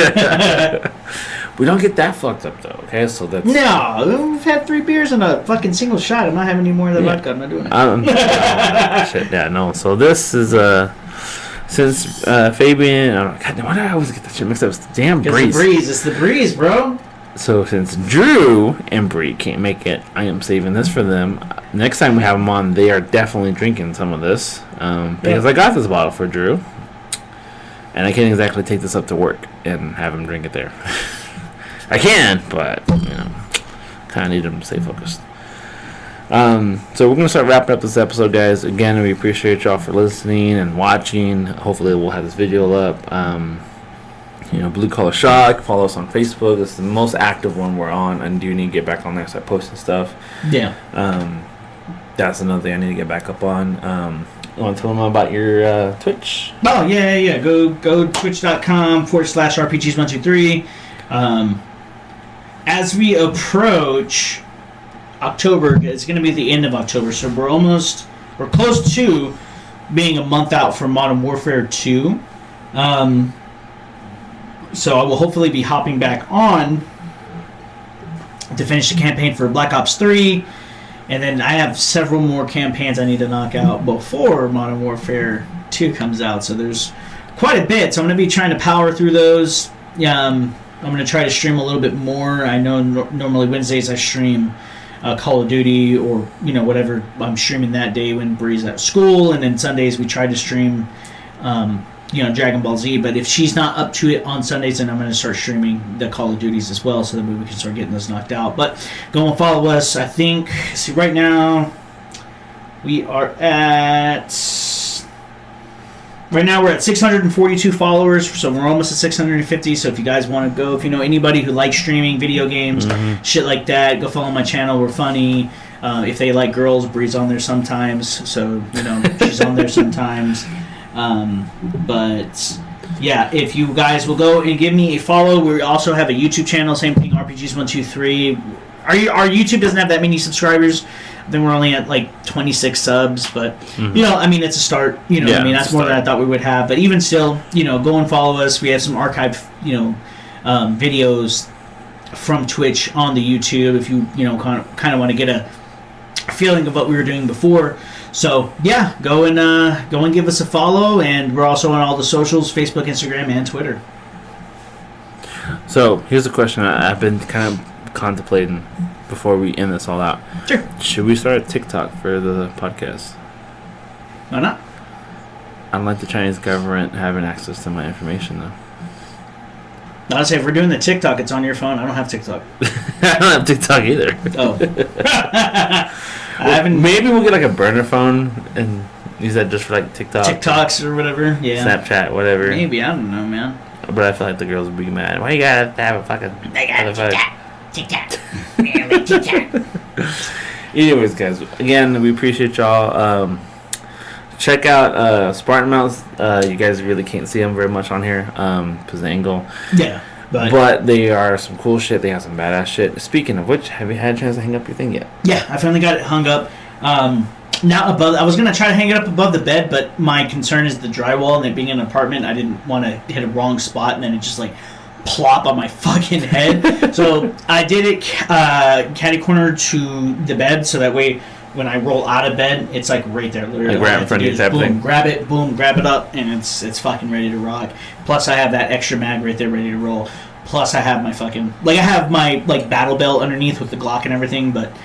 We don't get that fucked up though, okay? So that's no. We've had 3 beers and a fucking single shot. I'm not having any more of the vodka. I'm not doing it. Shit, yeah, no. So this is since Fabian. God damn, why do I always get that shit mixed up? It's the damn breeze. It's the breeze, bro. So since Drew and Bree can't make it, I am saving this for them. Next time we have them on, they are definitely drinking some of this because I got this bottle for Drew, and I can't exactly take this up to work and have him drink it there. I can, but kind of need them to stay focused. So we're gonna start wrapping up this episode, guys. Again, we appreciate y'all for listening and watching. Hopefully, we'll have this video up. Blue Collar Shock. Follow us on Facebook. It's the most active one we're on. I do need to get back on there, start posting stuff. Yeah. That's another thing I need to get back up on. You want to tell them about your Twitch? Oh yeah. Go twitch.com/RPGs123. As we approach October, it's going to be the end of October, so we're close to being a month out from Modern Warfare 2. So I will hopefully be hopping back on to finish the campaign for Black Ops 3, and then I have several more campaigns I need to knock out before Modern Warfare 2 comes out, so there's quite a bit, so I'm going to be trying to power through those. I'm going to try to stream a little bit more. I know normally Wednesdays I stream Call of Duty or whatever I'm streaming that day when Bree's at school, and then Sundays we try to stream Dragon Ball Z. But if she's not up to it on Sundays, then I'm going to start streaming the Call of Duties as well, so that we can start getting those knocked out. But go and follow us. I think right now we're at 642 followers, so we're almost at 650. So if you guys want to go, if you know anybody who likes streaming video games, shit like that, go follow my channel. We're funny. If they like girls, Bree's on there sometimes, so she's on there sometimes. But yeah, if you guys will go and give me a follow, we also have a YouTube channel, same thing, RPGs123. Our YouTube doesn't have that many subscribers. Then we're only at like 26 subs, but it's a start. That's more than I thought we would have. But even still, go and follow us. We have some archived, videos from Twitch on the YouTube. If you kind of want to get a feeling of what we were doing before. So yeah, go and give us a follow, and we're also on all the socials: Facebook, Instagram, and Twitter. So here's a question I've been kind of contemplating before we end this all out. Sure. Should we start a TikTok for the podcast? Why not? I don't like the Chinese government having access to my information, though. Honestly, if we're doing the TikTok, it's on your phone. I don't have TikTok. I don't have TikTok either. Oh. Maybe we'll get like a burner phone and Use that just for like TikToks or whatever. Yeah. Snapchat, whatever. Maybe, I don't know, man. But I feel like the girls would be mad. Why you gotta have a fucking... They got TikTok. Yeah, like TikTok. Anyways, guys, again, we appreciate y'all. Check out Spartan Mounts. You guys really can't see them very much on here because of the angle. Yeah. But they are some cool shit. They have some badass shit. Speaking of which, have you had a chance to hang up your thing yet? Yeah, I finally got it hung up. Now above, I was gonna try to hang it up above the bed, but my concern is the drywall and it being an apartment. I didn't want to hit a wrong spot and then it just like plop on my fucking head. So I did it catty corner to the bed, so that way when I roll out of bed, it's like right there. Literally, like right in front of you type boom, thing. grab it, boom, grab it up, and it's fucking ready to rock. Plus, I have that extra mag right there ready to roll. Plus, I have my fucking I have my like battle belt underneath with the Glock and everything. But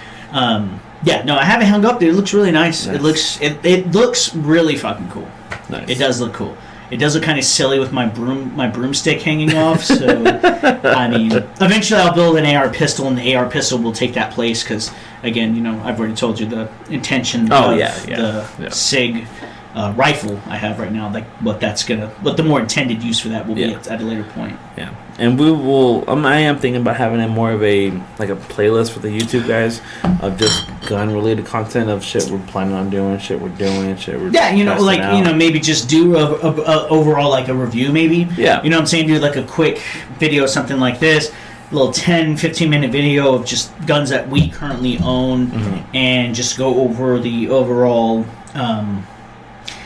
yeah, no, I have it hung up. Dude. It looks really nice. It looks really fucking cool. Nice. It does look cool. It does look kind of silly with my broomstick hanging off. So, I mean, eventually I'll build an AR pistol, and the AR pistol will take that place. Because, again, you know, I've already told you the intention of the SIG rifle I have right now. Like what the more intended use for that will be at a later point. Yeah, and we will. I am thinking about having it more of a playlist for the YouTube guys of just gun-related content of shit we're planning on doing, shit we're doing, shit we're maybe just do a overall like a review, maybe. Yeah. You know what I'm saying? Do like a quick video, something like this. A little 10-15 minute video of just guns that we currently own, and just go over the overall.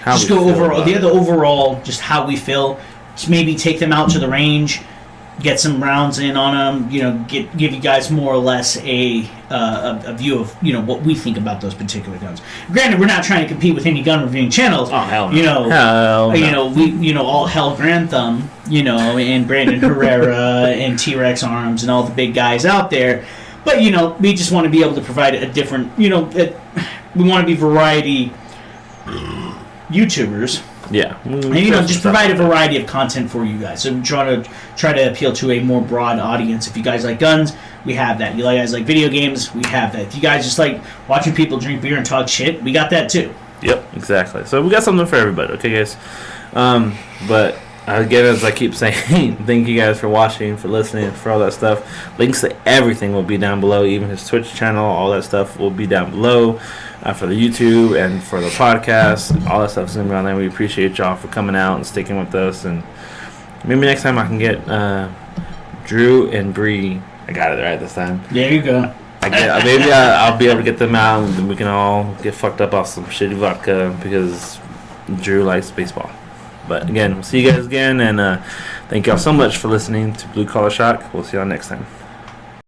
The overall, just how we feel. Just maybe take them out to the range, get some rounds in on them. You know, give you guys more or less a view of what we think about those particular guns. Granted, we're not trying to compete with any gun reviewing channels. Oh hell no. Hell no. We all hell Grand Thumb, and Brandon Herrera and T-Rex Arms and all the big guys out there. But we just want to be able to provide a different. We want to be variety YouTubers. Yeah. And just provide a variety of content for you guys. So try to appeal to a more broad audience. If you guys like guns, we have that. You guys like video games, we have that. If you guys just like watching people drink beer and talk shit, we got that too. Yep, exactly. So we got something for everybody, okay guys? But again, as I keep saying, thank you guys for watching, for listening, for all that stuff. Links to everything will be down below, even his Twitch channel, all that stuff will be down below. For the YouTube and for the podcast, all that stuff is going to be on there. We appreciate y'all for coming out and sticking with us. And maybe next time I can get Drew and Bree. I got it right this time. There you go. Maybe I'll be able to get them out, and we can all get fucked up off some shitty vodka because Drew likes baseball. But again, we'll see you guys again, and thank y'all so much for listening to Blue Collar Shock. We'll see y'all next time.